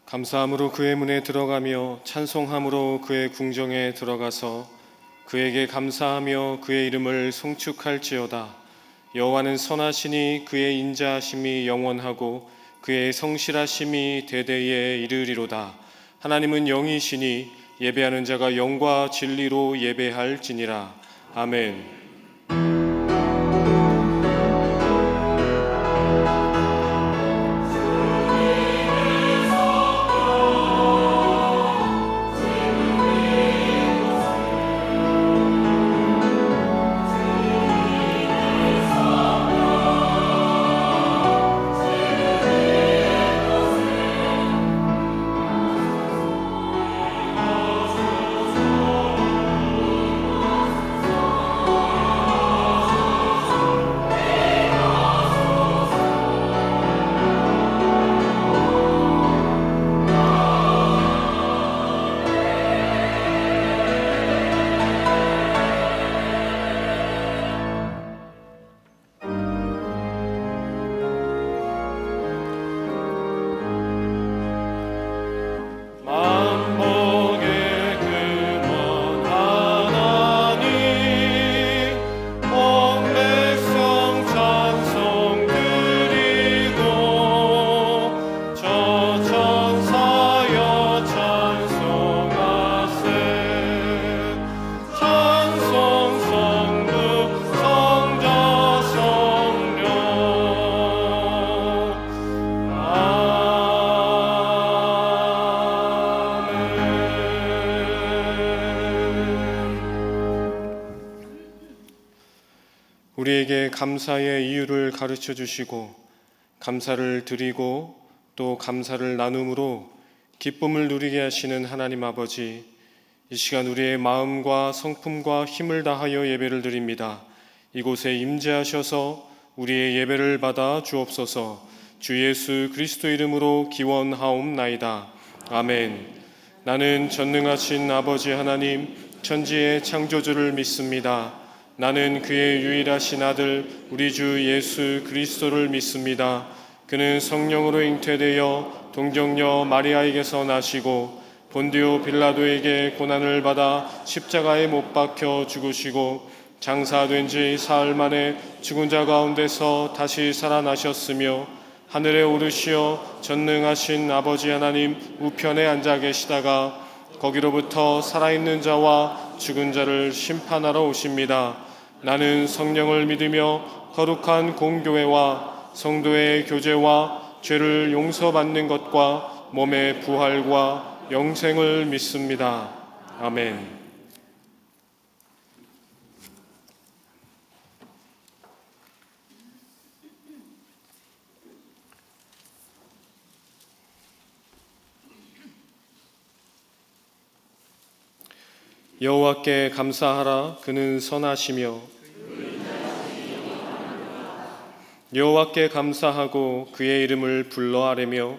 감사함으로 그의 문에 들어가며 찬송함으로 그의 궁정에 들어가서 그에게 감사하며 그의 이름을 송축할지어다. 여호와는 선하시니 그의 인자하심이 영원하고 그의 성실하심이 대대에 이르리로다. 하나님은 영이시니 예배하는 자가 영과 진리로 예배할지니라. 아멘. 우리에게 감사의 이유를 가르쳐 주시고 감사를 드리고 또 감사를 나눔으로 기쁨을 누리게 하시는 하나님 아버지, 이 시간 우리의 마음과 성품과 힘을 다하여 예배를 드립니다. 이곳에 임재하셔서 우리의 예배를 받아 주옵소서. 주 예수 그리스도 이름으로 기원하옵나이다. 아멘. 나는 전능하신 아버지 하나님 천지의 창조주를 믿습니다. 나는 그의 유일하신 아들 우리 주 예수 그리스도를 믿습니다. 그는 성령으로 잉태되어 동정녀 마리아에게서 나시고 본디오 빌라도에게 고난을 받아 십자가에 못 박혀 죽으시고 장사된 지 사흘 만에 죽은 자 가운데서 다시 살아나셨으며 하늘에 오르시어 전능하신 아버지 하나님 우편에 앉아 계시다가 거기로부터 살아있는 자와 죽은 자를 심판하러 오십니다. 나는 성령을 믿으며 거룩한 공교회와 성도의 교제와 죄를 용서받는 것과 몸의 부활과 영생을 믿습니다. 아멘. 여호와께 감사하라. 그는 선하시며 여호와께 감사하고 그의 이름을 불러 아뢰며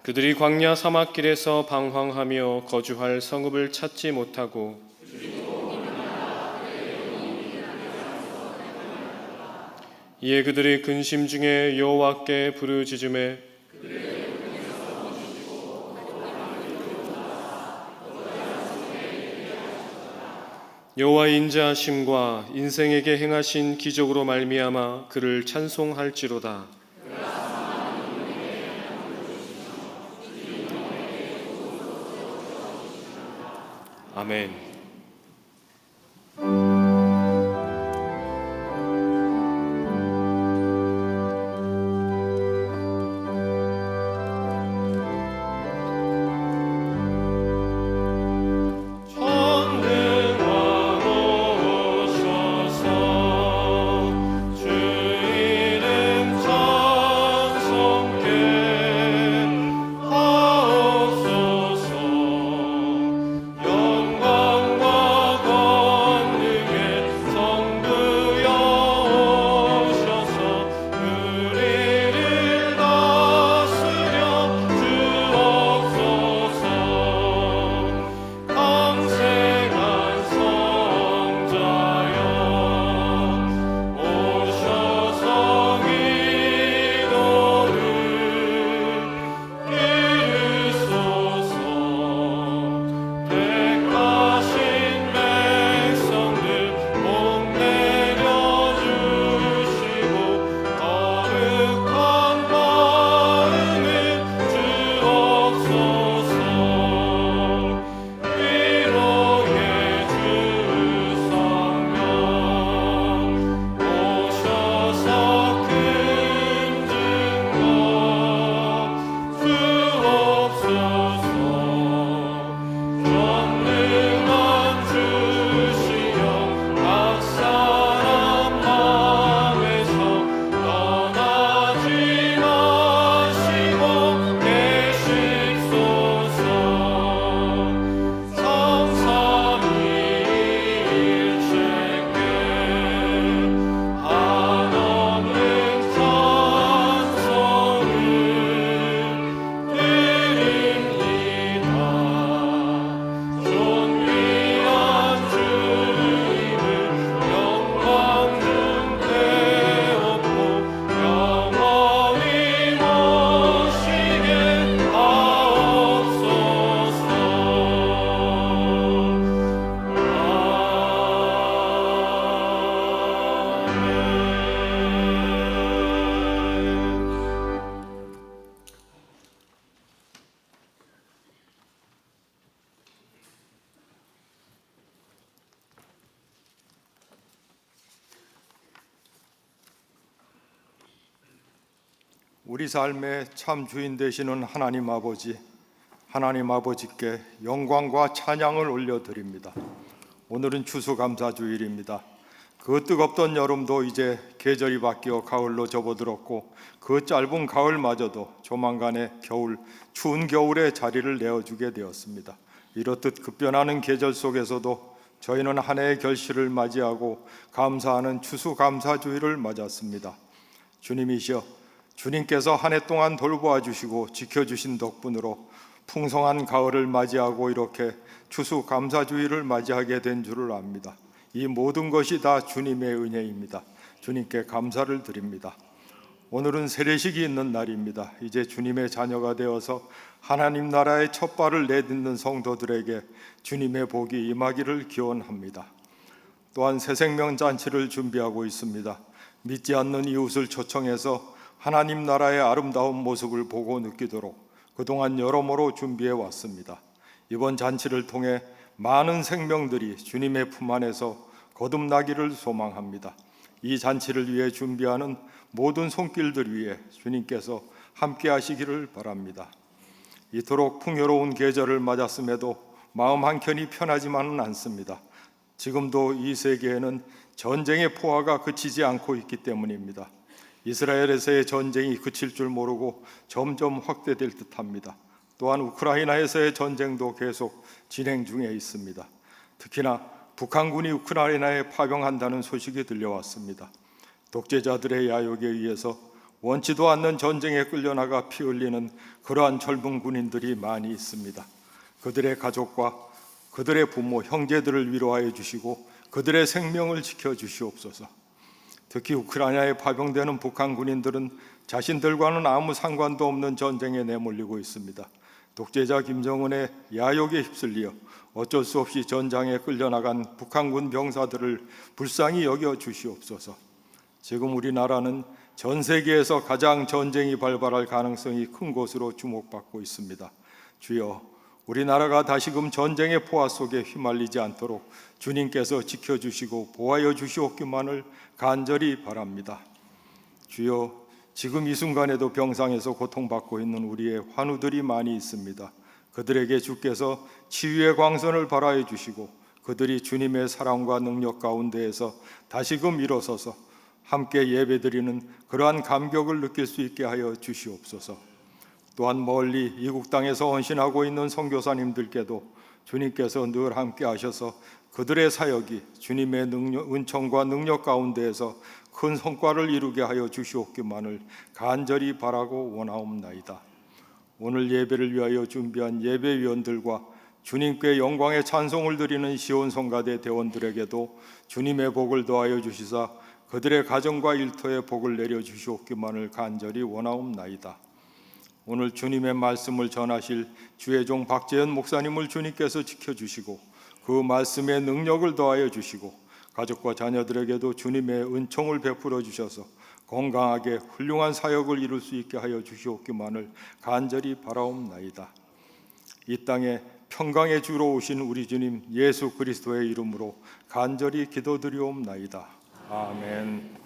그들이 광야 사막길에서 방황하며 거주할 성읍을 찾지 못하고 이에 그들의 근심 중에 여호와께 부르짖음에 여호와의 인자하심과 인생에게 행하신 기적으로 말미암아 그를 찬송할지로다. 아멘. 영광 우리 삶의 참 주인 되시는 하나님 아버지께 영광과 찬양을 올려드립니다. 오늘은 추수감사주일입니다. 그 뜨겁던 여름도 이제 계절이 바뀌어 가을로 접어들었고 그 짧은 가을마저도 조만간에 추운 겨울의 자리를 내어주게 되었습니다. 이렇듯 급변하는 계절 속에서도 저희는 한 해의 결실을 맞이하고 감사하는 추수감사주일을 맞았습니다. 주님께서 한 해 동안 돌보아 주시고 지켜주신 덕분으로 풍성한 가을을 맞이하고 이렇게 추수감사주일을 맞이하게 된 줄을 압니다. 이 모든 것이 다 주님의 은혜입니다. 주님께 감사를 드립니다. 오늘은 세례식이 있는 날입니다. 이제 주님의 자녀가 되어서 하나님 나라의 첫 발을 내딛는 성도들에게 주님의 복이 임하기를 기원합니다. 또한 새생명 잔치를 준비하고 있습니다. 믿지 않는 이웃을 초청해서 하나님 나라의 아름다운 모습을 보고 느끼도록 그동안 여러모로 준비해 왔습니다. 이번 잔치를 통해 많은 생명들이 주님의 품 안에서 거듭나기를 소망합니다. 이 잔치를 위해 준비하는 모든 손길들 위해 주님께서 함께 하시기를 바랍니다. 이토록 풍요로운 계절을 맞았음에도 마음 한켠이 편하지만은 않습니다. 지금도 이 세계에는 전쟁의 포화가 그치지 않고 있기 때문입니다. 이스라엘에서의 전쟁이 그칠 줄 모르고 점점 확대될 듯합니다. 또한 우크라이나에서의 전쟁도 계속 진행 중에 있습니다. 특히나 북한군이 우크라이나에 파병한다는 소식이 들려왔습니다. 독재자들의 야욕에 의해서 원치도 않는 전쟁에 끌려나가 피 흘리는 그러한 젊은 군인들이 많이 있습니다. 그들의 가족과 그들의 부모, 형제들을 위로하여 주시고 그들의 생명을 지켜주시옵소서. 특히 우크라이나에 파병되는 북한 군인들은 자신들과는 아무 상관도 없는 전쟁에 내몰리고 있습니다. 독재자 김정은의 야욕에 휩쓸려 어쩔 수 없이 전장에 끌려나간 북한군 병사들을 불쌍히 여겨 주시옵소서. 지금 우리나라는 전 세계에서 가장 전쟁이 발발할 가능성이 큰 곳으로 주목받고 있습니다. 주여, 우리나라가 다시금 전쟁의 포화 속에 휘말리지 않도록 주님께서 지켜주시고 보호하여 주시옵기만을 간절히 바랍니다. 주여, 지금 이 순간에도 병상에서 고통받고 있는 우리의 환우들이 많이 있습니다. 그들에게 주께서 치유의 광선을 발하여 주시고 그들이 주님의 사랑과 능력 가운데에서 다시금 일어서서 함께 예배드리는 그러한 감격을 느낄 수 있게 하여 주시옵소서. 또한 멀리 이국 땅에서 헌신하고 있는 선교사님들께도 주님께서 늘 함께 하셔서 그들의 사역이 주님의 은총과 능력 가운데에서 큰 성과를 이루게 하여 주시옵기만을 간절히 바라고 원하옵나이다. 오늘 예배를 위하여 준비한 예배위원들과 주님께 영광의 찬송을 드리는 시온성가대 대원들에게도 주님의 복을 더하여 주시사 그들의 가정과 일터에 복을 내려 주시옵기만을 간절히 원하옵나이다. 오늘 주님의 말씀을 전하실 주의 종 박재현 목사님을 주님께서 지켜주시고 그 말씀의 능력을 더하여 주시고 가족과 자녀들에게도 주님의 은총을 베풀어 주셔서 건강하게 훌륭한 사역을 이룰 수 있게 하여 주시옵기만을 간절히 바라옵나이다. 이 땅에 평강의 주로 오신 우리 주님 예수 그리스도의 이름으로 간절히 기도드리옵나이다. 아멘.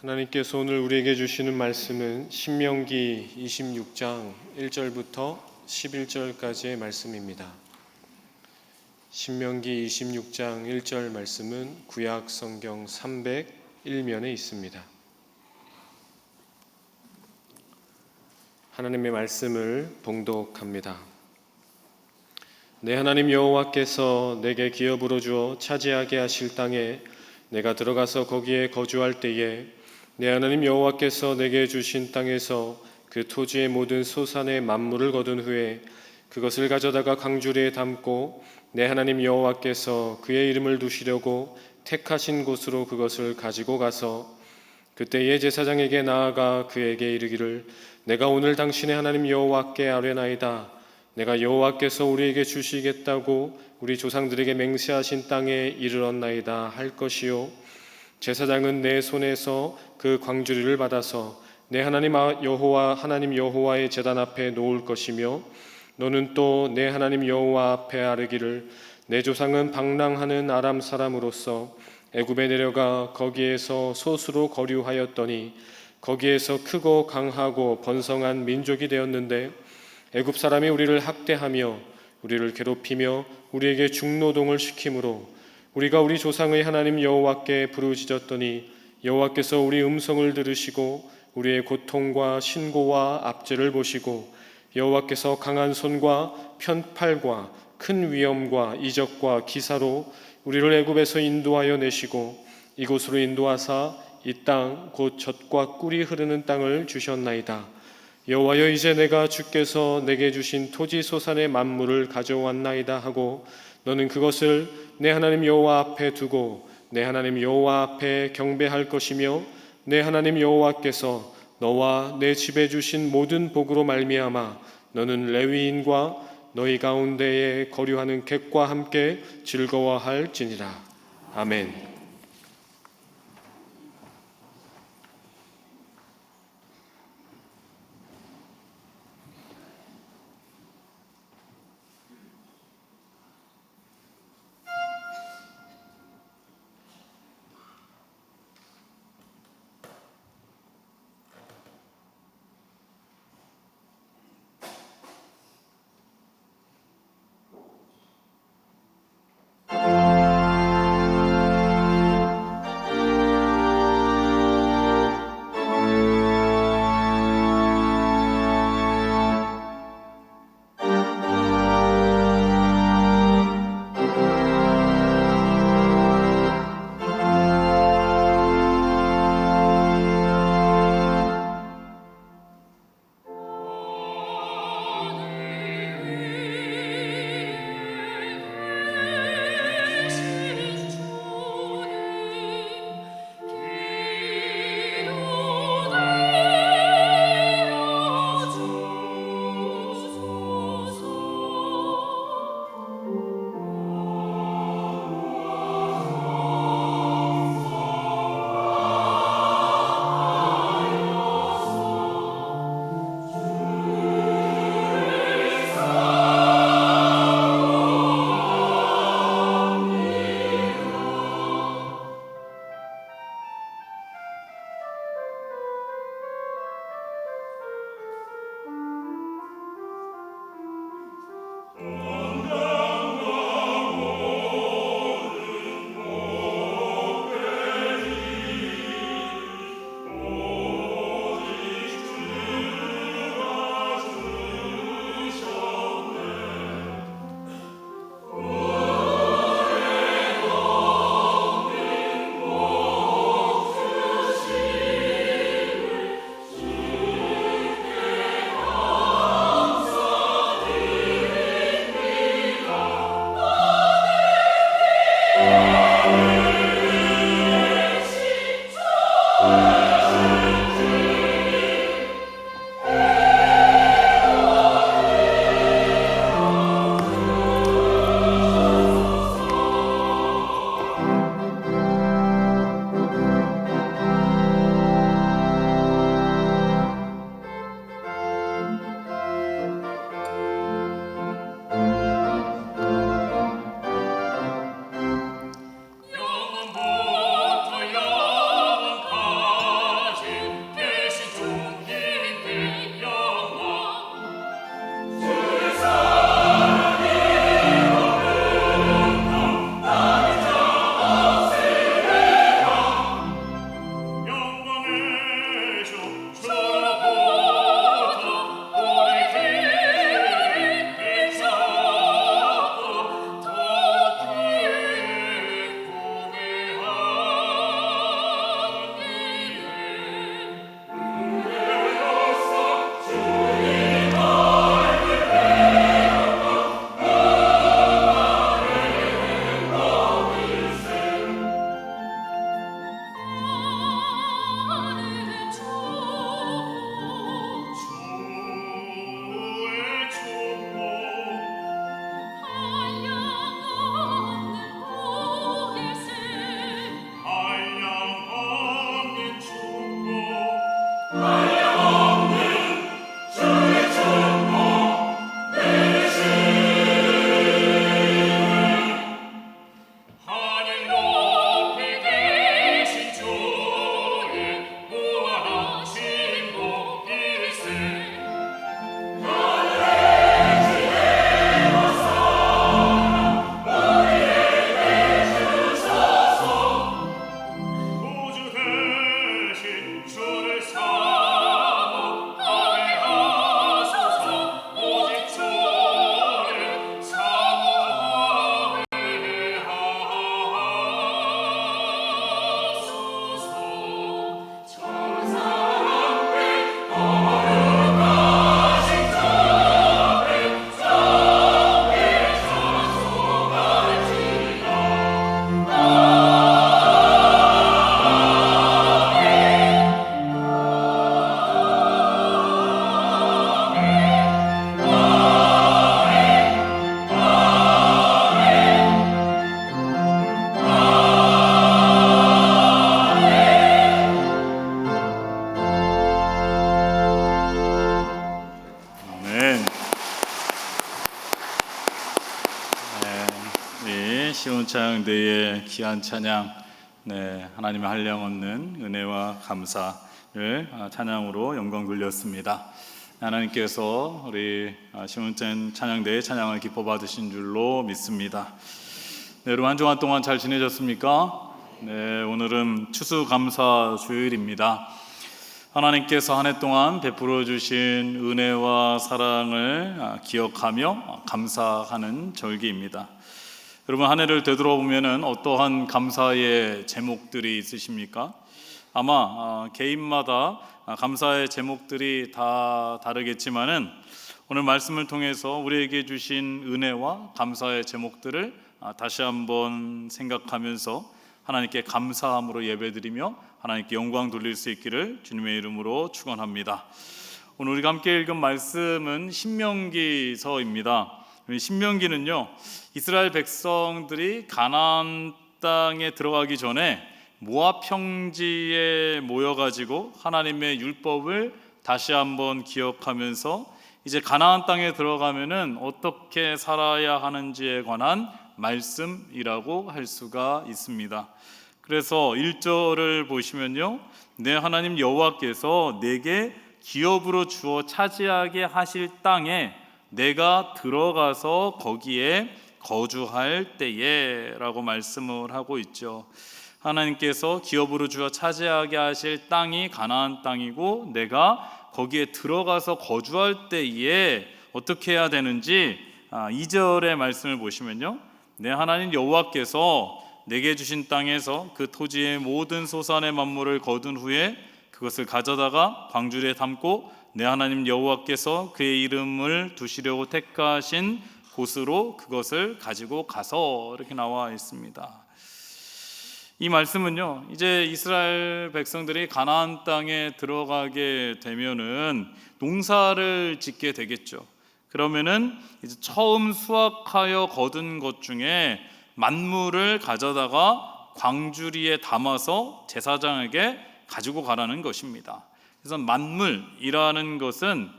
하나님께서 오늘 우리에게 주시는 말씀은 신명기 26장 1절부터 11절까지의 말씀입니다. 신명기 26장 1절 말씀은 구약 성경 301면에 있습니다. 하나님의 말씀을 봉독합니다. 내 하나님 여호와께서 내게 기업으로 주어 차지하게 하실 땅에 내가 들어가서 거기에 거주할 때에 내 하나님 여호와께서 내게 주신 땅에서 그 토지의 모든 소산의 만물을 거둔 후에 그것을 가져다가 강주리에 담고 내 하나님 여호와께서 그의 이름을 두시려고 택하신 곳으로 그것을 가지고 가서 그때의 제사장에게 나아가 그에게 이르기를 내가 오늘 당신의 하나님 여호와께 아뢰나이다. 내가 여호와께서 우리에게 주시겠다고 우리 조상들에게 맹세하신 땅에 이르렀나이다 할 것이요, 제사장은 내 손에서 그 광주리를 받아서 내 하나님 여호와의 제단 앞에 놓을 것이며 너는 또 내 하나님 여호와 앞에 아뢰기를 내 조상은 방랑하는 아람 사람으로서 애굽에 내려가 거기에서 소수로 거류하였더니 거기에서 크고 강하고 번성한 민족이 되었는데 애굽 사람이 우리를 학대하며 우리를 괴롭히며 우리에게 중노동을 시키므로 우리가 우리 조상의 하나님 여호와께 부르짖었더니 여호와께서 우리 음성을 들으시고 우리의 고통과 신고와 압제를 보시고 여호와께서 강한 손과 편팔과 큰 위엄과 이적과 기사로 우리를 애굽에서 인도하여 내시고 이곳으로 인도하사 이 땅 곧 젖과 꿀이 흐르는 땅을 주셨나이다. 여호와여, 이제 내가 주께서 내게 주신 토지 소산의 만물을 가져왔나이다 하고 너는 그것을 내 하나님 여호와 앞에 두고 내 하나님 여호와 앞에 경배할 것이며 내 하나님 여호와께서 너와 내 집에 주신 모든 복으로 말미암아 너는 레위인과 너희 가운데에 거류하는 객과 함께 즐거워할지니라. 아멘. 하늘 높이 계신 주의 무한하신 복일세. 구주 되신 주를 사모 아뢰하소서. 오직 주를 사모하소서. 천사함께 거룩하신 자를 자의 찬송할지라. 아멘. 네, 이 시온찬양대의 귀한 찬양, 하나님의 한량 얻는 은혜와 감사를 찬양으로 영광 돌렸습니다. 하나님께서 우리 시온찬 찬양대의 찬양을 기뻐 받으신 줄로 믿습니다. 여러분 한 주간 동안 잘 지내셨습니까? 오늘은 추수감사 주일입니다. 하나님께서 한 해 동안 베풀어 주신 은혜와 사랑을 기억하며 감사하는 절기입니다. 여러분 한 해를 되돌아보면 어떠한 감사의 제목들이 있으십니까? 아마 개인마다 감사의 제목들이 다 다르겠지만은 오늘 말씀을 통해서 우리에게 주신 은혜와 감사의 제목들을 다시 한번 생각하면서 하나님께 감사함으로 예배드리며 하나님께 영광 돌릴 수 있기를 주님의 이름으로 축원합니다. 오늘 우리가 함께 읽은 말씀은 신명기서입니다. 신명기는요, 이스라엘 백성들이 가나안 땅에 들어가기 전에 모압 평지에 모여가지고 하나님의 율법을 다시 한번 기억하면서 이제 가나안 땅에 들어가면은 어떻게 살아야 하는지에 관한 말씀이라고 할 수가 있습니다. 그래서 1절을 보시면요, 내 하나님 여호와께서 내게 기업으로 주어 차지하게 하실 땅에 내가 들어가서 거기에 거주할 때에 라고 말씀을 하고 있죠. 하나님께서 기업으로 주어 차지하게 하실 땅이 가나안 땅이고 내가 거기에 들어가서 거주할 때에 어떻게 해야 되는지 2절의 말씀을 보시면요, 내 하나님 여호와께서 내게 주신 땅에서 그 토지의 모든 소산의 만물을 거둔 후에 그것을 가져다가 광주리에 담고 내 하나님 여호와께서 그의 이름을 두시려고 택하신 곳으로 그것을 가지고 가서 이렇게 나와 있습니다. 이 말씀은요, 이제 이스라엘 백성들이 가나안 땅에 들어가게 되면은 농사를 짓게 되겠죠. 그러면은 이제 처음 수확하여 거둔 것 중에 만물을 가져다가 광주리에 담아서 제사장에게 가지고 가라는 것입니다. 그래서 만물이라는 것은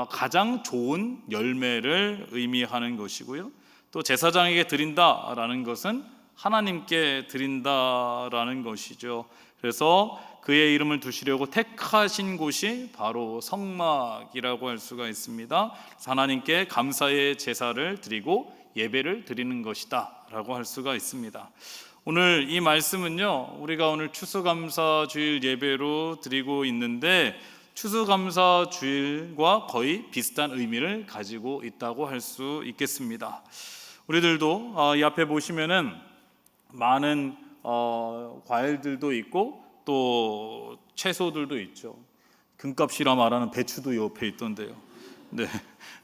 가장 좋은 열매를 의미하는 것이고요, 또 제사장에게 드린다라는 것은 하나님께 드린다라는 것이죠. 그래서 그의 이름을 두시려고 택하신 곳이 바로 성막이라고 할 수가 있습니다. 그래서 하나님께 감사의 제사를 드리고 예배를 드리는 것이다 라고 할 수가 있습니다. 오늘 이 말씀은요, 우리가 오늘 추수감사주일 예배로 드리고 있는데 추수감사주일과 거의 비슷한 의미를 가지고 있다고 할 수 있겠습니다. 우리들도 이 앞에 보시면은 많은 과일들도 있고 또 채소들도 있죠. 금값이라 말하는 배추도 옆에 있던데요.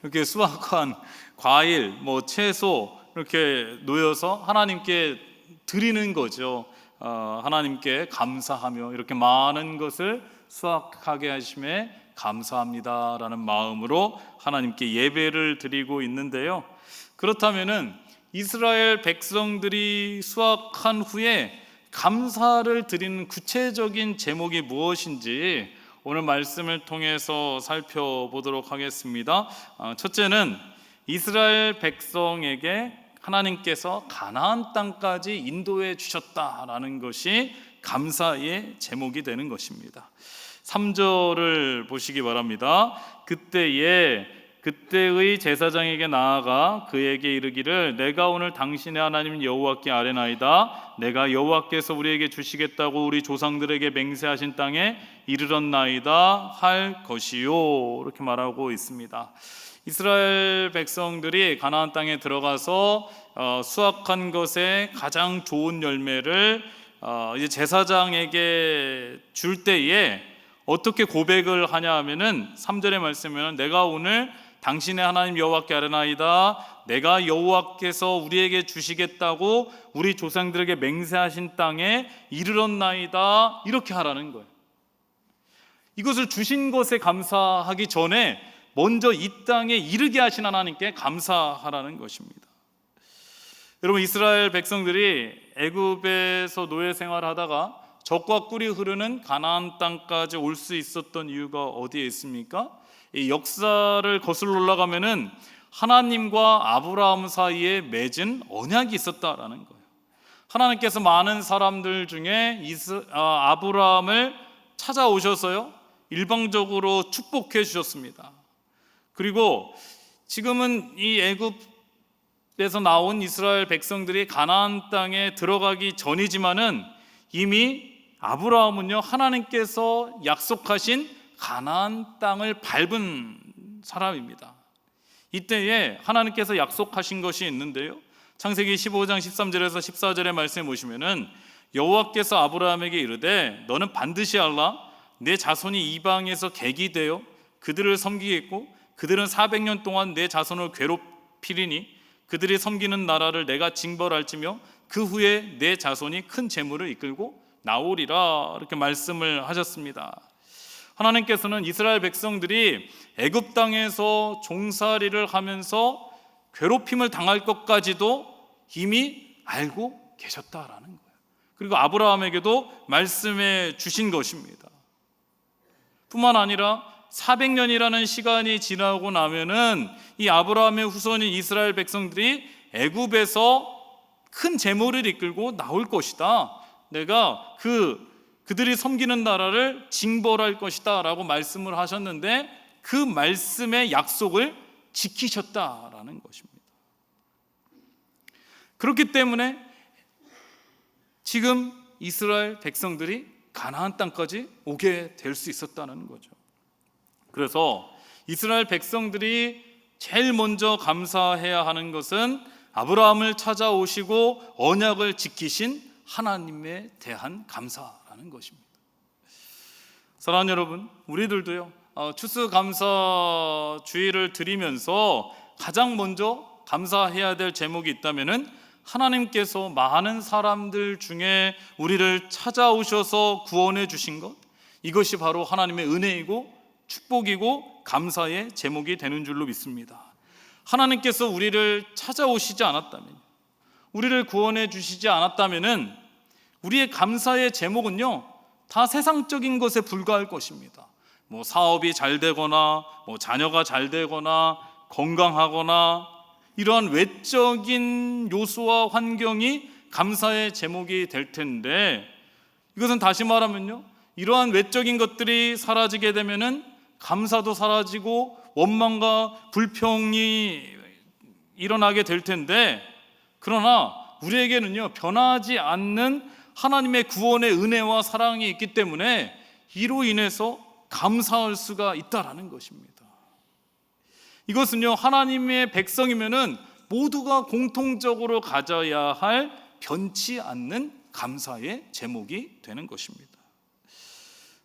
이렇게 수확한 과일, 채소 이렇게 놓여서 하나님께 드리는 거죠. 하나님께 감사하며 이렇게 많은 것을 수확하게 하심에 감사합니다라는 마음으로 하나님께 예배를 드리고 있는데요. 그렇다면은 이스라엘 백성들이 수확한 후에 감사를 드리는 구체적인 제목이 무엇인지 오늘 말씀을 통해서 살펴보도록 하겠습니다. 첫째는 이스라엘 백성에게 하나님께서 가나안 땅까지 인도해 주셨다라는 것이 감사의 제목이 되는 것입니다. 3절을 보시기 바랍니다. 그때의 제사장에게 나아가 그에게 이르기를 내가 오늘 당신의 하나님 여호와께 아뢰나이다. 내가 여호와께서 우리에게 주시겠다고 우리 조상들에게 맹세하신 땅에 이르렀나이다 할 것이요. 이렇게 말하고 있습니다. 이스라엘 백성들이 가나안 땅에 들어가서 수확한 것의 가장 좋은 열매를 이제 제사장에게 줄 때에 어떻게 고백을 하냐 하면은 3절의 말씀에는 내가 오늘 당신의 하나님 여호와께 아뢰나이다. 내가 여호와께서 우리에게 주시겠다고 우리 조상들에게 맹세하신 땅에 이르렀나이다. 이렇게 하라는 거예요. 이것을 주신 것에 감사하기 전에 먼저 이 땅에 이르게 하신 하나님께 감사하라는 것입니다. 여러분, 이스라엘 백성들이 애굽에서 노예 생활하다가 적과 꿀이 흐르는 가나안 땅까지 올 수 있었던 이유가 어디에 있습니까? 이 역사를 거슬러 올라가면은 하나님과 아브라함 사이에 맺은 언약이 있었다라는 거예요. 하나님께서 많은 사람들 중에 아브라함을 찾아오셔서요, 일방적으로 축복해 주셨습니다. 그리고 지금은 이 애굽에서 나온 이스라엘 백성들이 가나안 땅에 들어가기 전이지만은 이미 아브라함은요, 하나님께서 약속하신 가나안 땅을 밟은 사람입니다. 이때에 하나님께서 약속하신 것이 있는데요, 창세기 15장 13절에서 14절의 말씀에 보시면은 여호와께서 아브라함에게 이르되 너는 반드시 알라. 내 자손이 이방에서 객이 되어 그들을 섬기겠고 그들은 400년 동안 내 자손을 괴롭히리니 그들이 섬기는 나라를 내가 징벌할지며 그 후에 내 자손이 큰 재물을 이끌고 나오리라. 이렇게 말씀을 하셨습니다. 하나님께서는 이스라엘 백성들이 애굽 땅에서 종살이를 하면서 괴롭힘을 당할 것까지도 이미 알고 계셨다라는 거예요. 그리고 아브라함에게도 말씀해 주신 것입니다. 뿐만 아니라 400년이라는 시간이 지나고 나면은 이 아브라함의 후손인 이스라엘 백성들이 애굽에서 큰 재물을 이끌고 나올 것이다. 내가 그들이 섬기는 나라를 징벌할 것이다 라고 말씀을 하셨는데 그 말씀의 약속을 지키셨다라는 것입니다. 그렇기 때문에 지금 이스라엘 백성들이 가나안 땅까지 오게 될 수 있었다는 거죠. 그래서 이스라엘 백성들이 제일 먼저 감사해야 하는 것은 아브라함을 찾아오시고 언약을 지키신 하나님에 대한 감사라는 것입니다. 사랑하는 여러분, 우리들도요, 추수감사주의를 드리면서 가장 먼저 감사해야 될 제목이 있다면은 하나님께서 많은 사람들 중에 우리를 찾아오셔서 구원해 주신 것, 이것이 바로 하나님의 은혜이고 축복이고 감사의 제목이 되는 줄로 믿습니다. 하나님께서 우리를 찾아오시지 않았다면, 우리를 구원해 주시지 않았다면은 우리의 감사의 제목은요, 다 세상적인 것에 불과할 것입니다. 뭐 사업이 잘 되거나, 뭐 자녀가 잘 되거나, 건강하거나, 이러한 외적인 요소와 환경이 감사의 제목이 될 텐데, 이것은 다시 말하면요, 이러한 외적인 것들이 사라지게 되면은 감사도 사라지고 원망과 불평이 일어나게 될 텐데, 그러나 우리에게는요, 변하지 않는 하나님의 구원의 은혜와 사랑이 있기 때문에 이로 인해서 감사할 수가 있다라는 것입니다. 이것은요, 하나님의 백성이면은 모두가 공통적으로 가져야 할 변치 않는 감사의 제목이 되는 것입니다.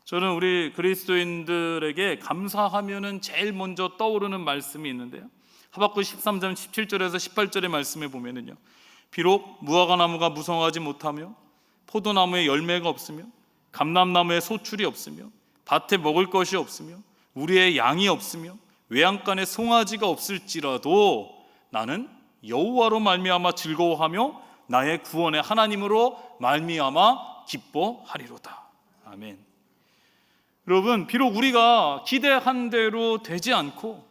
저는 우리 그리스도인들에게 감사하면은 제일 먼저 떠오르는 말씀이 있는데요, 하박국 13장 17절에서 18절의 말씀에 보면은요, 비록 무화과 나무가 무성하지 못하며 포도나무에 열매가 없으며 감람나무에 소출이 없으며 밭에 먹을 것이 없으며 우리의 양이 없으며 외양간에 송아지가 없을지라도 나는 여호와로 말미암아 즐거워하며 나의 구원의 하나님으로 말미암아 기뻐하리로다. 아멘. 여러분, 비록 우리가 기대한 대로 되지 않고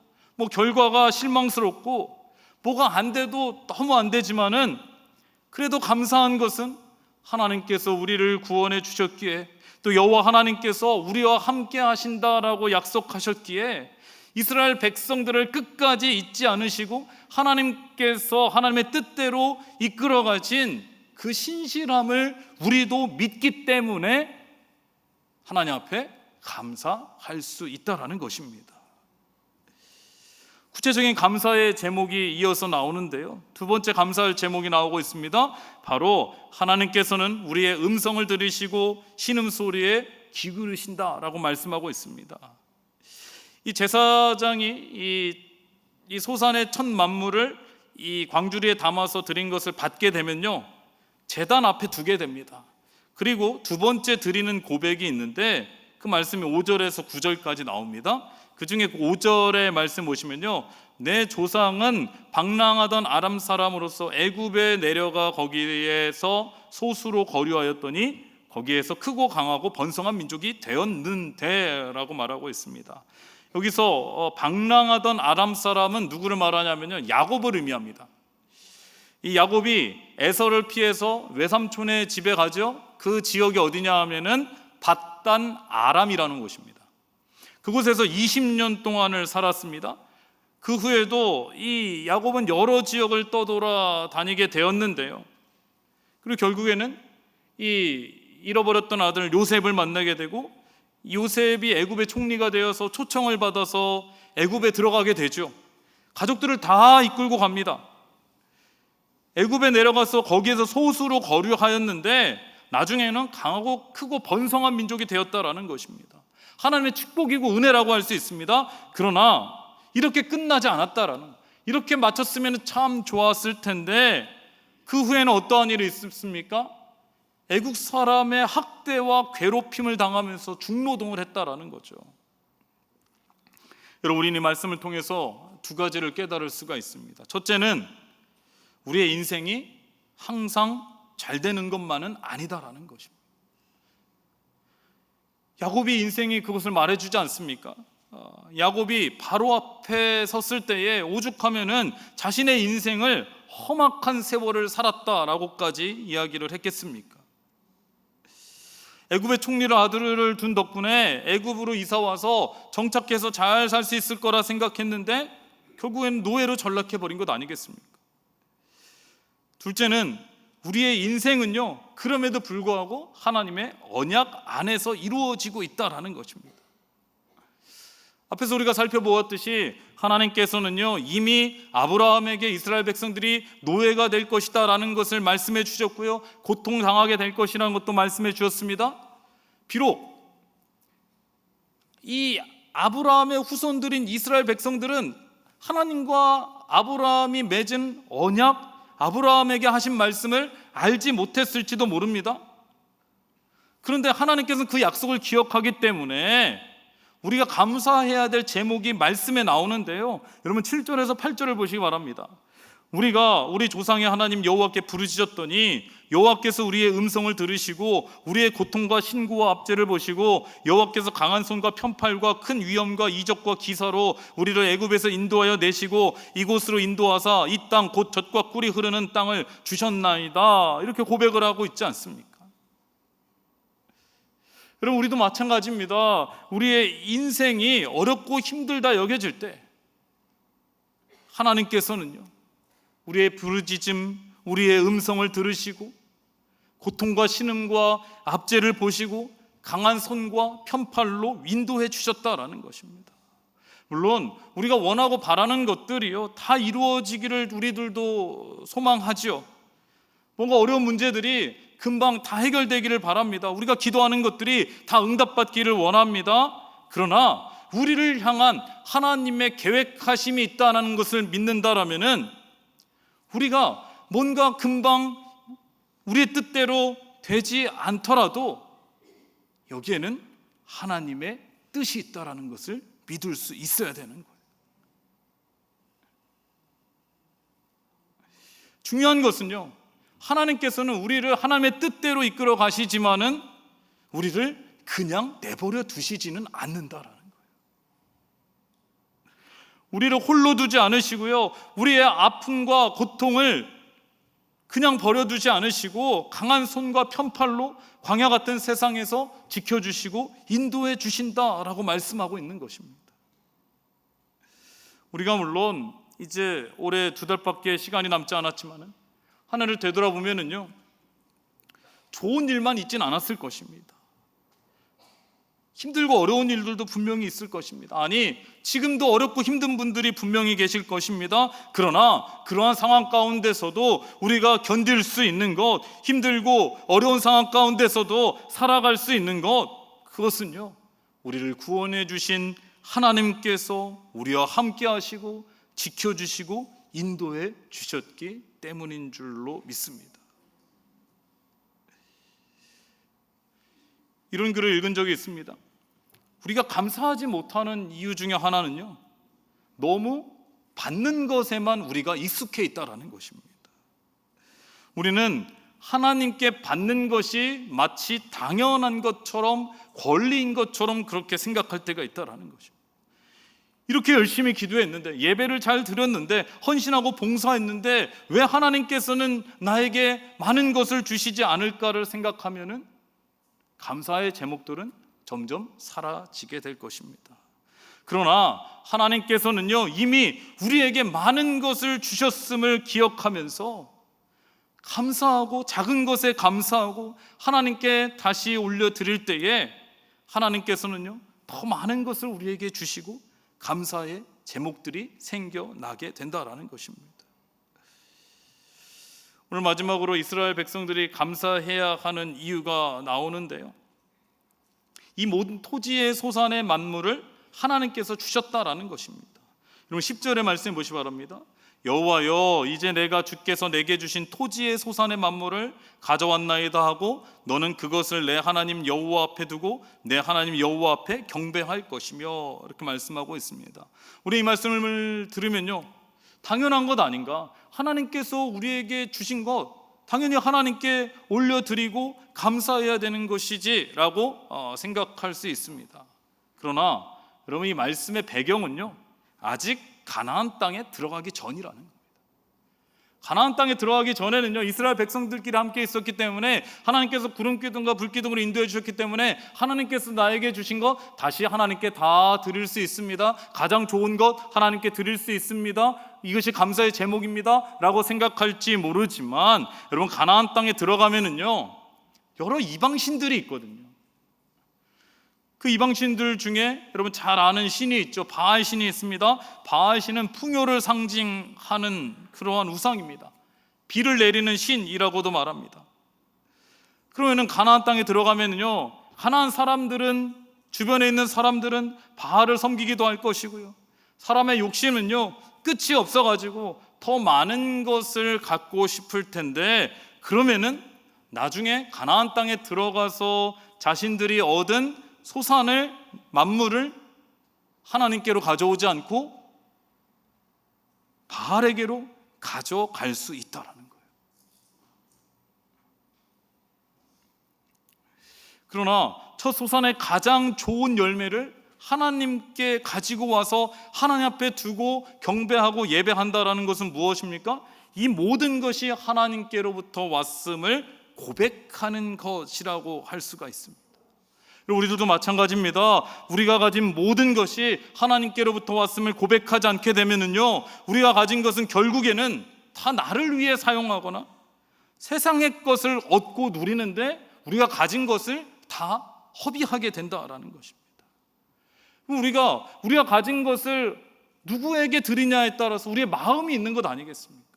결과가 실망스럽고 뭐가 안 돼도 너무 안 되지만은 그래도 감사한 것은 하나님께서 우리를 구원해 주셨기에, 또 여호와 하나님께서 우리와 함께 하신다라고 약속하셨기에 이스라엘 백성들을 끝까지 잊지 않으시고 하나님께서 하나님의 뜻대로 이끌어 가신 그 신실함을 우리도 믿기 때문에 하나님 앞에 감사할 수 있다라는 것입니다. 구체적인 감사의 제목이 이어서 나오는데요, 두 번째 감사할 제목이 나오고 있습니다. 바로 하나님께서는 우리의 음성을 들으시고 신음소리에 귀 기울이신다라고 말씀하고 있습니다. 이 제사장이 이 소산의 첫 만물을 이 광주리에 담아서 드린 것을 받게 되면요, 제단 앞에 두게 됩니다. 그리고 두 번째 드리는 고백이 있는데 그 말씀이 5절에서 9절까지 나옵니다. 그 중에 5절의 말씀 보시면요, 내 조상은 방랑하던 아람 사람으로서 애굽에 내려가 거기에서 소수로 거류하였더니 거기에서 크고 강하고 번성한 민족이 되었는데 라고 말하고 있습니다. 여기서 방랑하던 아람 사람은 누구를 말하냐면요, 야곱을 의미합니다. 이 야곱이 에서를 피해서 외삼촌의 집에 가죠. 그 지역이 어디냐 하면은 밧단 아람이라는 곳입니다. 그곳에서 20년 동안을 살았습니다. 그 후에도 이 야곱은 여러 지역을 떠돌아 다니게 되었는데요, 그리고 결국에는 이 잃어버렸던 아들 요셉을 만나게 되고, 요셉이 애굽의 총리가 되어서 초청을 받아서 애굽에 들어가게 되죠. 가족들을 다 이끌고 갑니다. 애굽에 내려가서 거기에서 소수로 거류하였는데 나중에는 강하고 크고 번성한 민족이 되었다라는 것입니다. 하나님의 축복이고 은혜라고 할 수 있습니다. 그러나 이렇게 끝나지 않았다라는, 이렇게 마쳤으면 참 좋았을 텐데 그 후에는 어떠한 일이 있었습니까? 애국 사람의 학대와 괴롭힘을 당하면서 중노동을 했다라는 거죠. 여러분, 우리는 이 말씀을 통해서 두 가지를 깨달을 수가 있습니다. 첫째는 우리의 인생이 항상 잘 되는 것만은 아니다라는 것입니다. 야곱이 인생이 그것을 말해주지 않습니까? 야곱이 바로 앞에 섰을 때에 오죽하면은 자신의 인생을 험악한 세월을 살았다라고까지 이야기를 했겠습니까? 애굽의 총리를 아들을 둔 덕분에 애굽으로 이사와서 정착해서 잘 살 수 있을 거라 생각했는데 결국에는 노예로 전락해버린 것 아니겠습니까? 둘째는 우리의 인생은요, 그럼에도 불구하고 하나님의 언약 안에서 이루어지고 있다라는 것입니다. 앞에서 우리가 살펴보았듯이 하나님께서는요, 이미 아브라함에게 이스라엘 백성들이 노예가 될 것이다 라는 것을 말씀해 주셨고요, 고통당하게 될 것이라는 것도 말씀해 주셨습니다. 비록 이 아브라함의 후손들인 이스라엘 백성들은 하나님과 아브라함이 맺은 언약, 아브라함에게 하신 말씀을 알지 못했을지도 모릅니다. 그런데 하나님께서는 그 약속을 기억하기 때문에 우리가 감사해야 될 제목이 말씀에 나오는데요, 여러분 7절에서 8절을 보시기 바랍니다. 우리가 우리 조상의 하나님 여호와께 부르짖었더니 여호와께서 우리의 음성을 들으시고 우리의 고통과 신고와 압제를 보시고 여호와께서 강한 손과 편팔과 큰 위엄과 이적과 기사로 우리를 애굽에서 인도하여 내시고 이곳으로 인도하사 이 땅 곧 젖과 꿀이 흐르는 땅을 주셨나이다, 이렇게 고백을 하고 있지 않습니까? 여러분, 우리도 마찬가지입니다. 우리의 인생이 어렵고 힘들다 여겨질 때 하나님께서는요, 우리의 부르짖음, 우리의 음성을 들으시고 고통과 신음과 압제를 보시고 강한 손과 편팔로 인도해 주셨다라는 것입니다. 물론 우리가 원하고 바라는 것들이요, 다 이루어지기를 우리들도 소망하죠. 뭔가 어려운 문제들이 금방 다 해결되기를 바랍니다. 우리가 기도하는 것들이 다 응답받기를 원합니다. 그러나 우리를 향한 하나님의 계획하심이 있다는 것을 믿는다라면은 우리가 뭔가 금방 우리의 뜻대로 되지 않더라도 여기에는 하나님의 뜻이 있다는 것을 믿을 수 있어야 되는 거예요. 중요한 것은요, 하나님께서는 우리를 하나님의 뜻대로 이끌어 가시지만은 우리를 그냥 내버려 두시지는 않는다라는 거예요. 우리를 홀로 두지 않으시고요, 우리의 아픔과 고통을 그냥 버려두지 않으시고 강한 손과 편팔로 광야 같은 세상에서 지켜주시고 인도해 주신다라고 말씀하고 있는 것입니다. 우리가 물론 이제 올해 2달밖에 시간이 남지 않았지만 하늘을 되돌아보면은요, 좋은 일만 있진 않았을 것입니다. 힘들고 어려운 일들도 분명히 있을 것입니다. 아니, 지금도 어렵고 힘든 분들이 분명히 계실 것입니다. 그러나 그러한 상황 가운데서도 우리가 견딜 수 있는 것, 힘들고 어려운 상황 가운데서도 살아갈 수 있는 것, 그것은요, 우리를 구원해 주신 하나님께서 우리와 함께 하시고 지켜주시고 인도해 주셨기 때문인 줄로 믿습니다. 이런 글을 읽은 적이 있습니다. 우리가 감사하지 못하는 이유 중에 하나는요, 너무 받는 것에만 우리가 익숙해 있다라는 것입니다. 우리는 하나님께 받는 것이 마치 당연한 것처럼, 권리인 것처럼 그렇게 생각할 때가 있다라는 것입니다. 이렇게 열심히 기도했는데, 예배를 잘 드렸는데, 헌신하고 봉사했는데 왜 하나님께서는 나에게 많은 것을 주시지 않을까를 생각하면은 감사의 제목들은 점점 사라지게 될 것입니다. 그러나 하나님께서는요, 이미 우리에게 많은 것을 주셨음을 기억하면서 감사하고, 작은 것에 감사하고 하나님께 다시 올려드릴 때에 하나님께서는요, 더 많은 것을 우리에게 주시고 감사의 제목들이 생겨나게 된다라는 것입니다. 오늘 마지막으로 이스라엘 백성들이 감사해야 하는 이유가 나오는데요, 이 모든 토지의 소산의 만물을 하나님께서 주셨다라는 것입니다. 여러분 10절의 말씀 보시기 바랍니다. 여호와여, 이제 내가 주께서 내게 주신 토지의 소산의 만물을 가져왔나이다 하고 너는 그것을 내 하나님 여호와 앞에 두고 내 하나님 여호와 앞에 경배할 것이며, 이렇게 말씀하고 있습니다. 우리 이 말씀을 들으면요, 당연한 것 아닌가, 하나님께서 우리에게 주신 것 당연히 하나님께 올려드리고 감사해야 되는 것이지 라고 생각할 수 있습니다. 그러나 여러분, 이 말씀의 배경은요, 아직 가나안 땅에 들어가기 전이라는 겁니다. 가나안 땅에 들어가기 전에는요, 이스라엘 백성들끼리 함께 있었기 때문에 하나님께서 구름기둥과 불기둥으로 인도해 주셨기 때문에 하나님께서 나에게 주신 것 다시 하나님께 다 드릴 수 있습니다. 가장 좋은 것 하나님께 드릴 수 있습니다. 이것이 감사의 제목입니다 라고 생각할지 모르지만, 여러분 가나안 땅에 들어가면은요, 여러 이방신들이 있거든요. 그 이방신들 중에 여러분 잘 아는 신이 있죠. 바알 신이 있습니다. 바알 신은 풍요를 상징하는 그러한 우상입니다. 비를 내리는 신이라고도 말합니다. 그러면은 가나안 땅에 들어가면은요, 가나안 사람들은, 주변에 있는 사람들은 바알을 섬기기도 할 것이고요, 사람의 욕심은요 끝이 없어가지고 더 많은 것을 갖고 싶을 텐데, 그러면은 나중에 가나안 땅에 들어가서 자신들이 얻은 소산을, 만물을 하나님께로 가져오지 않고 바알에게로 가져갈 수 있다라는 거예요. 그러나 첫 소산의 가장 좋은 열매를 하나님께 가지고 와서 하나님 앞에 두고 경배하고 예배한다라는 것은 무엇입니까? 이 모든 것이 하나님께로부터 왔음을 고백하는 것이라고 할 수가 있습니다. 우리들도 마찬가지입니다. 우리가 가진 모든 것이 하나님께로부터 왔음을 고백하지 않게 되면은요, 우리가 가진 것은 결국에는 다 나를 위해 사용하거나 세상의 것을 얻고 누리는데 우리가 가진 것을 다 허비하게 된다라는 것입니다. 우리가 가진 것을 누구에게 드리냐에 따라서 우리의 마음이 있는 것 아니겠습니까?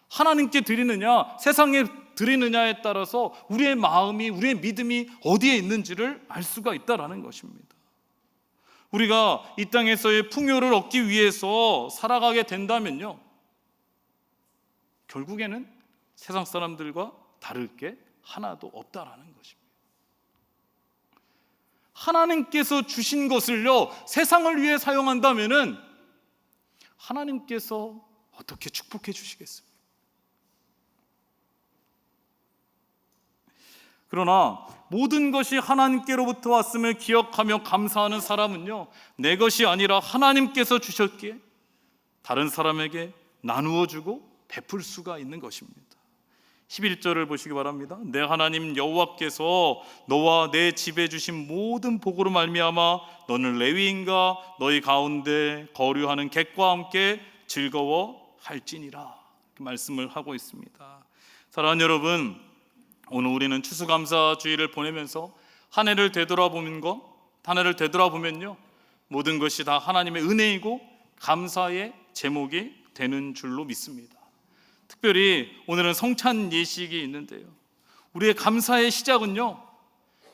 하나님께 드리느냐, 세상에 드리느냐에 따라서 우리의 마음이, 우리의 믿음이 어디에 있는지를 알 수가 있다라는 것입니다. 우리가 이 땅에서의 풍요를 얻기 위해서 살아가게 된다면요, 결국에는 세상 사람들과 다를 게 하나도 없다라는 것입니다. 하나님께서 주신 것을요, 세상을 위해 사용한다면은 하나님께서 어떻게 축복해 주시겠습니까? 그러나 모든 것이 하나님께로부터 왔음을 기억하며 감사하는 사람은요, 내 것이 아니라 하나님께서 주셨기에 다른 사람에게 나누어 주고 베풀 수가 있는 것입니다. 11절을 보시기 바랍니다. 내 하나님 여호와께서 너와 내 집에 주신 모든 복으로 말미암아 너는 레위인과 너희 가운데 거류하는 객과 함께 즐거워할지니라, 그 말씀을 하고 있습니다. 사랑하는 여러분, 오늘 우리는 추수감사주의를 보내면서 한 해를 되돌아보면요, 모든 것이 다 하나님의 은혜이고 감사의 제목이 되는 줄로 믿습니다. 특별히 오늘은 성찬 예식이 있는데요, 우리의 감사의 시작은요,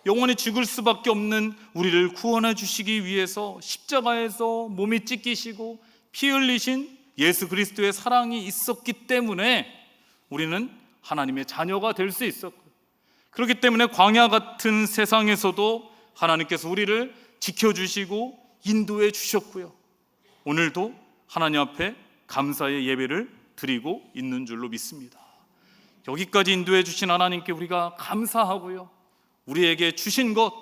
영원히 죽을 수밖에 없는 우리를 구원해 주시기 위해서 십자가에서 몸이 찢기시고 피 흘리신 예수 그리스도의 사랑이 있었기 때문에 우리는 하나님의 자녀가 될 수 있었고, 그렇기 때문에 광야 같은 세상에서도 하나님께서 우리를 지켜주시고 인도해 주셨고요, 오늘도 하나님 앞에 감사의 예배를 드리고 있는 줄로 믿습니다. 여기까지 인도해 주신 하나님께 우리가 감사하고요, 우리에게 주신 것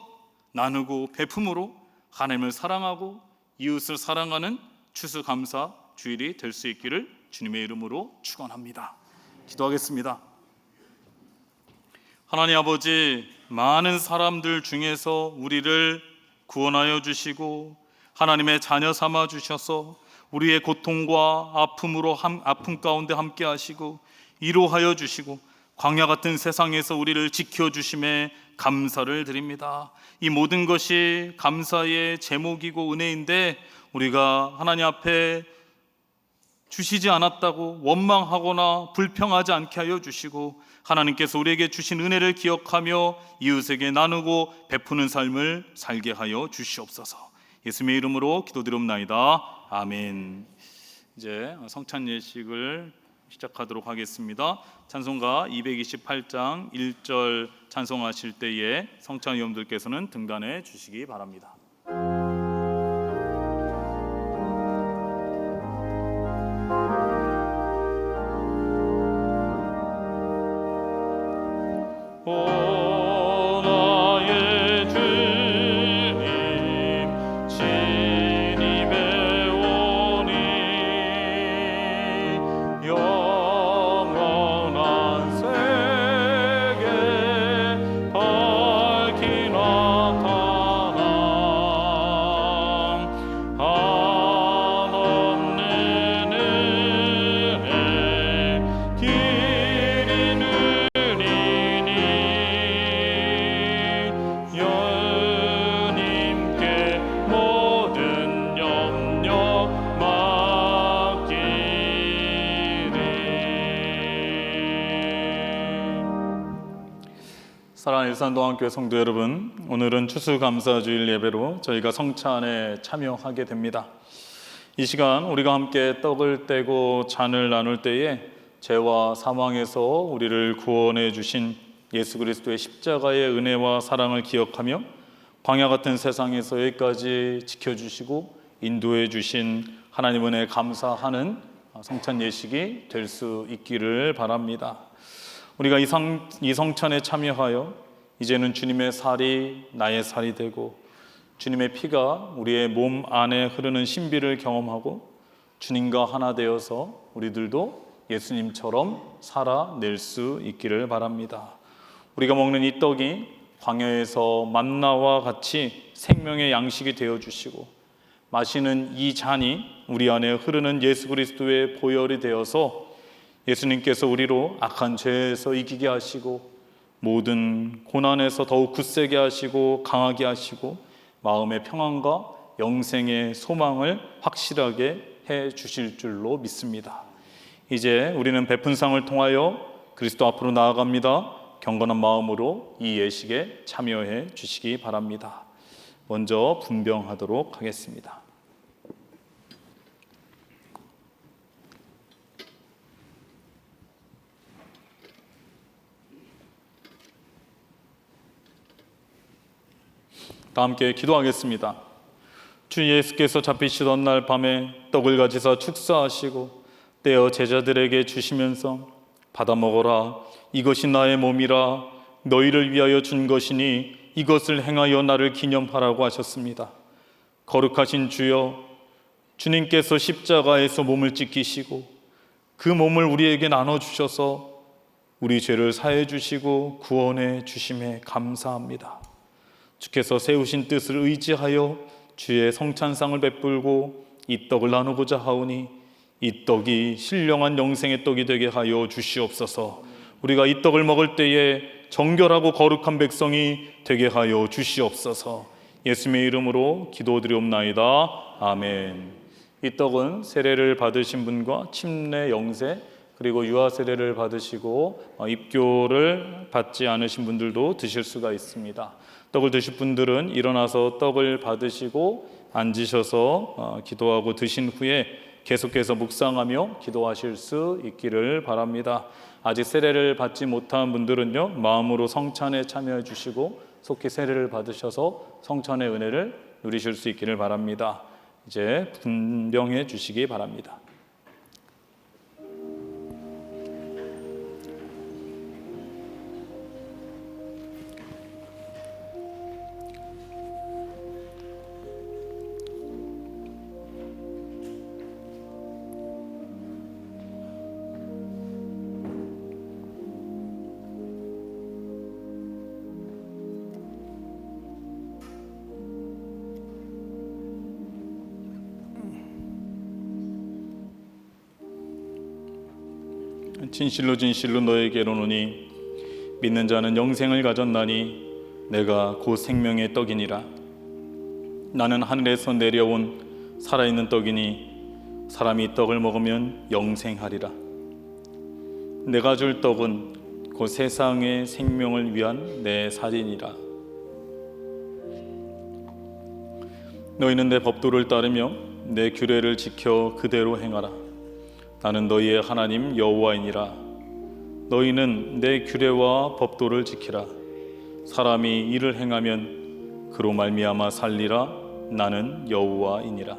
나누고 베품으로 하나님을 사랑하고 이웃을 사랑하는 추수감사 주일이 될 수 있기를 주님의 이름으로 축원합니다. 기도하겠습니다. 하나님 아버지, 많은 사람들 중에서 우리를 구원하여 주시고 하나님의 자녀 삼아 주셔서 우리의 고통과 아픔 가운데 함께 하시고 위로하여 주시고 광야 같은 세상에서 우리를 지켜주심에 감사를 드립니다. 이 모든 것이 감사의 제목이고 은혜인데 우리가 하나님 앞에 주시지 않았다고 원망하거나 불평하지 않게 하여 주시고 하나님께서 우리에게 주신 은혜를 기억하며 이웃에게 나누고 베푸는 삶을 살게 하여 주시옵소서. 예수님의 이름으로 기도드립나이다. 아멘. 이제 성찬 예식을 시작하도록 하겠습니다. 찬송가 228장 1절 찬송하실 때에 성찬위원들께서는 등단해 주시기 바랍니다. 사랑하는 일산동안교회 성도 여러분, 오늘은 추수감사주일 예배로 저희가 성찬에 참여하게 됩니다. 이 시간 우리가 함께 떡을 떼고 잔을 나눌 때에 죄와 사망에서 우리를 구원해 주신 예수 그리스도의 십자가의 은혜와 사랑을 기억하며 광야 같은 세상에서 여기까지 지켜주시고 인도해 주신 하나님 은혜에 감사하는 성찬 예식이 될 수 있기를 바랍니다. 우리가 이 성찬에 참여하여 이제는 주님의 살이 나의 살이 되고 주님의 피가 우리의 몸 안에 흐르는 신비를 경험하고 주님과 하나 되어서 우리들도 예수님처럼 살아낼 수 있기를 바랍니다. 우리가 먹는 이 떡이 광야에서 만나와 같이 생명의 양식이 되어주시고 마시는 이 잔이 우리 안에 흐르는 예수 그리스도의 보혈이 되어서 예수님께서 우리로 악한 죄에서 이기게 하시고 모든 고난에서 더욱 굳세게 하시고 강하게 하시고 마음의 평안과 영생의 소망을 확실하게 해 주실 줄로 믿습니다. 이제 우리는 베푼 상을 통하여 그리스도 앞으로 나아갑니다. 경건한 마음으로 이 예식에 참여해 주시기 바랍니다. 먼저 분병하도록 하겠습니다. 다 함께 기도하겠습니다. 주 예수께서 잡히시던 날 밤에 떡을 가지사 축사하시고 떼어 제자들에게 주시면서 받아 먹어라, 이것이 나의 몸이라, 너희를 위하여 준 것이니 이것을 행하여 나를 기념하라고 하셨습니다. 거룩하신 주여, 주님께서 십자가에서 몸을 찢기시고 그 몸을 우리에게 나눠주셔서 우리 죄를 사해 주시고 구원해 주심에 감사합니다. 주께서 세우신 뜻을 의지하여 주의 성찬상을 베풀고 이 떡을 나누고자 하오니 이 떡이 신령한 영생의 떡이 되게 하여 주시옵소서. 우리가 이 떡을 먹을 때에 정결하고 거룩한 백성이 되게 하여 주시옵소서. 예수님의 이름으로 기도드리옵나이다. 아멘. 이 떡은 세례를 받으신 분과 침례 영세 그리고 유아 세례를 받으시고 입교를 받지 않으신 분들도 드실 수가 있습니다. 떡을 드실 분들은 일어나서 떡을 받으시고 앉으셔서 기도하고 드신 후에 계속해서 묵상하며 기도하실 수 있기를 바랍니다. 아직 세례를 받지 못한 분들은요, 마음으로 성찬에 참여해 주시고 속히 세례를 받으셔서 성찬의 은혜를 누리실 수 있기를 바랍니다. 이제 분명해 주시기 바랍니다. 진실로 진실로 너에게 이르노니 믿는 자는 영생을 가졌나니 내가 곧 생명의 떡이니라. 나는 하늘에서 내려온 살아있는 떡이니 사람이 이 떡을 먹으면 영생하리라. 내가 줄 떡은 곧 세상의 생명을 위한 내 살이니라. 너희는 내 법도를 따르며 내 규례를 지켜 그대로 행하라. 나는 너희의 하나님 여호와이니라. 너희는 내 규례와 법도를 지키라. 사람이 이를 행하면 그로 말미암아 살리라. 나는 여호와이니라.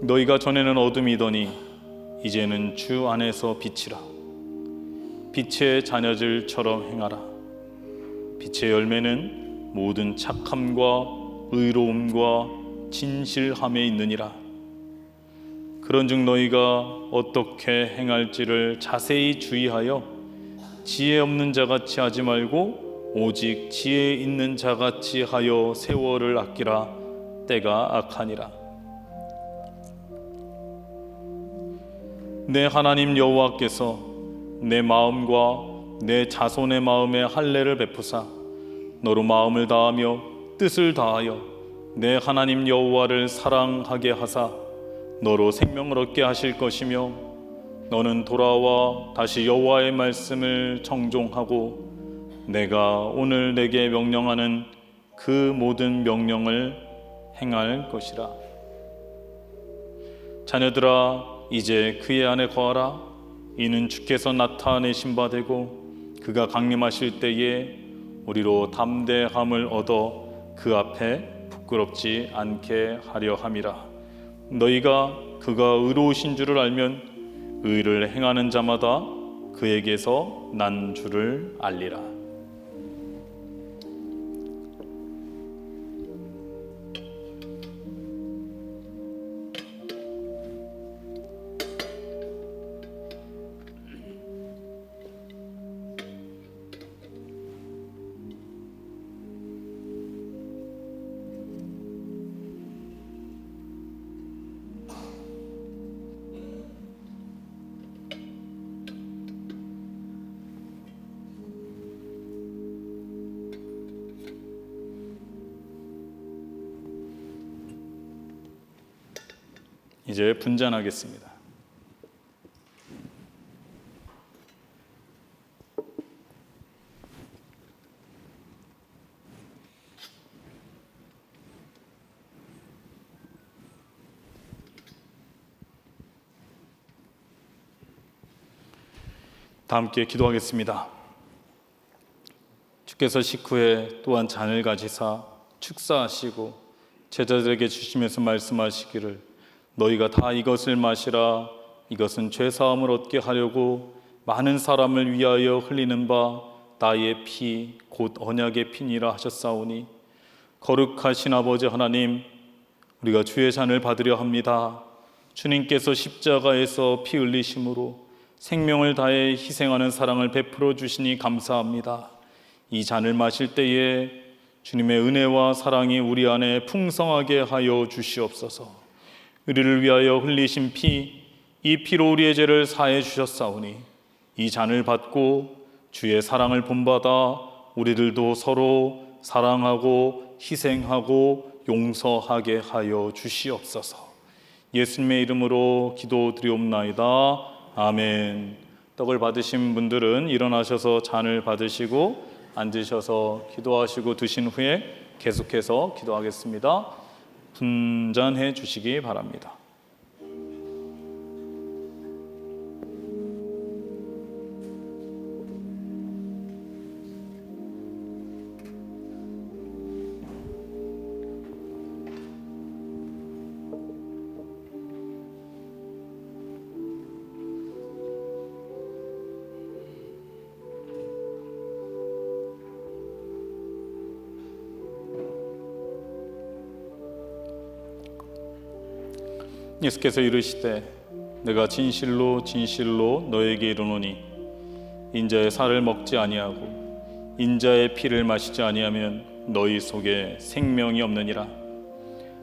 너희가 전에는 어둠이더니 이제는 주 안에서 빛이라. 빛의 자녀들처럼 행하라. 빛의 열매는 모든 착함과 의로움과 진실함에 있느니라. 그런즉 너희가 어떻게 행할지를 자세히 주의하여 지혜 없는 자같이 하지 말고 오직 지혜 있는 자같이 하여 세월을 아끼라. 때가 악하니라. 내 하나님 여호와께서 내 마음과 내 자손의 마음에 할례를 베푸사 너로 마음을 다하며 뜻을 다하여 내 하나님 여호와를 사랑하게 하사 너로 생명을 얻게 하실 것이며 너는 돌아와 다시 여호와의 말씀을 청종하고 내가 오늘 내게 명령하는 그 모든 명령을 행할 것이라. 자녀들아, 이제 그의 안에 거하라. 이는 주께서 나타내신 바 되고 그가 강림하실 때에 우리로 담대함을 얻어 그 앞에 부끄럽지 않게 하려 함이라. 너희가 그가 의로우신 줄을 알면 의를 행하는 자마다 그에게서 난 줄을 알리라. 이제 분잔하겠습니다. 다 함께 기도하겠습니다. 주께서 식후에 또한 잔을 가지사 축사하시고 제자들에게 주시면서 말씀하시기를 너희가 다 이것을 마시라. 이것은 죄사함을 얻게 하려고 많은 사람을 위하여 흘리는 바 나의 피 곧 언약의 피니라 하셨사오니 거룩하신 아버지 하나님, 우리가 주의 잔을 받으려 합니다. 주님께서 십자가에서 피 흘리심으로 생명을 다해 희생하는 사랑을 베풀어 주시니 감사합니다. 이 잔을 마실 때에 주님의 은혜와 사랑이 우리 안에 풍성하게 하여 주시옵소서. 우리를 위하여 흘리신 피, 이 피로 우리의 죄를 사해 주셨사오니 이 잔을 받고 주의 사랑을 본받아 우리들도 서로 사랑하고 희생하고 용서하게 하여 주시옵소서. 예수님의 이름으로 기도드리옵나이다. 아멘. 떡을 받으신 분들은 일어나셔서 잔을 받으시고 앉으셔서 기도하시고 드신 후에 계속해서 기도하겠습니다. 분잔해 주시기 바랍니다. 예수께서 이르시되 내가 진실로 진실로 너에게 이르노니 인자의 살을 먹지 아니하고 인자의 피를 마시지 아니하면 너희 속에 생명이 없느니라.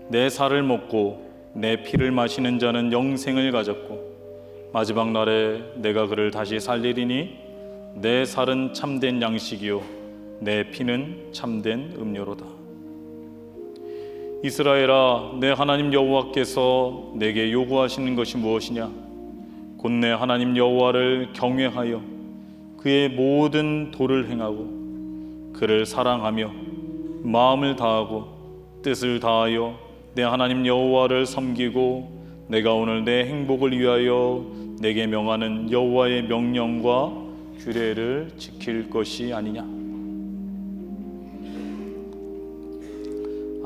내 살을 먹고 내 피를 마시는 자는 영생을 가졌고 마지막 날에 내가 그를 다시 살리리니 내 살은 참된 양식이요 내 피는 참된 음료로다. 이스라엘아, 내 하나님 여호와께서 내게 요구하시는 것이 무엇이냐? 곧 내 하나님 여호와를 경외하여 그의 모든 도를 행하고 그를 사랑하며 마음을 다하고 뜻을 다하여 내 하나님 여호와를 섬기고 내가 오늘 내 행복을 위하여 내게 명하는 여호와의 명령과 규례를 지킬 것이 아니냐?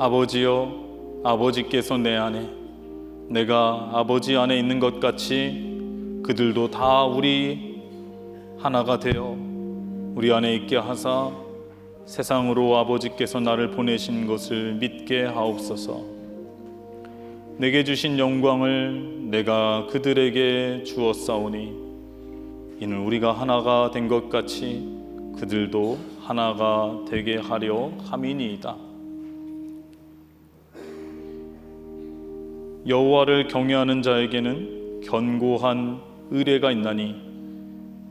아버지여, 아버지께서 내 안에, 내가 아버지 안에 있는 것 같이 그들도 다 우리 하나가 되어 우리 안에 있게 하사 세상으로 아버지께서 나를 보내신 것을 믿게 하옵소서. 내게 주신 영광을 내가 그들에게 주었사오니 이는 우리가 하나가 된 것 같이 그들도 하나가 되게 하려 함이니이다. 여호와를 경외하는 자에게는 견고한 의뢰가 있나니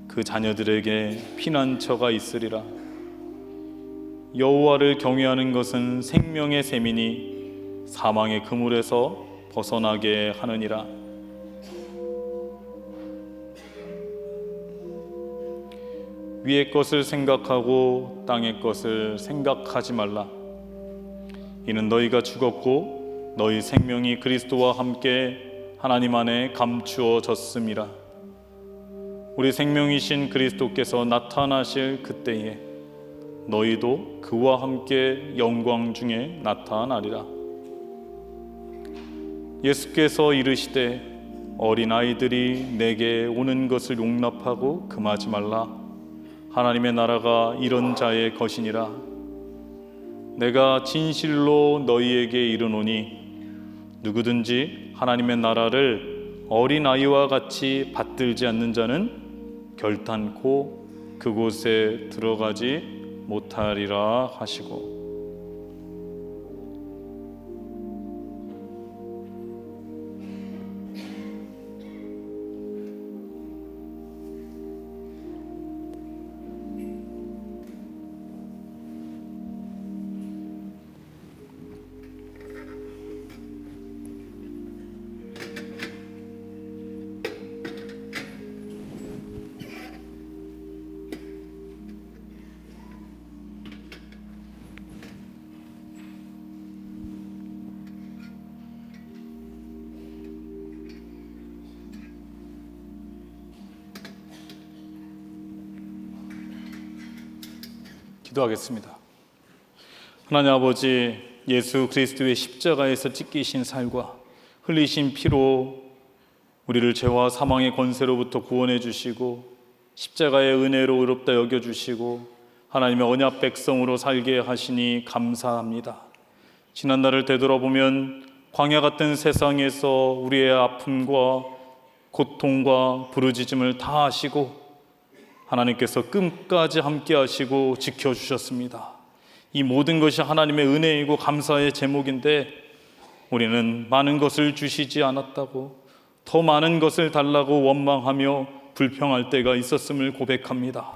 그 자녀들에게 피난처가 있으리라. 여호와를 경외하는 것은 생명의 셈이니 사망의 그물에서 벗어나게 하느니라. 위의 것을 생각하고 땅의 것을 생각하지 말라. 이는 너희가 죽었고 너희 생명이 그리스도와 함께 하나님 안에 감추어졌음이라. 우리 생명이신 그리스도께서 나타나실 그때에 너희도 그와 함께 영광 중에 나타나리라. 예수께서 이르시되 어린아이들이 내게 오는 것을 용납하고 금하지 말라. 하나님의 나라가 이런 자의 것이니라. 내가 진실로 너희에게 이르노니 누구든지 하나님의 나라를 어린아이와 같이 받들지 않는 자는 결단코 그곳에 들어가지 못하리라 하시고, 기도하겠습니다. 하나님 아버지, 예수 그리스도의 십자가에서 찢기신 살과 흘리신 피로 우리를 죄와 사망의 권세로부터 구원해 주시고 십자가의 은혜로 의롭다 여겨주시고 하나님의 언약 백성으로 살게 하시니 감사합니다. 지난날을 되돌아보면 광야 같은 세상에서 우리의 아픔과 고통과 부르짖음을 다 아시고 하나님께서 끝까지 함께 하시고 지켜주셨습니다. 이 모든 것이 하나님의 은혜이고 감사의 제목인데 우리는 많은 것을 주시지 않았다고, 더 많은 것을 달라고 원망하며 불평할 때가 있었음을 고백합니다.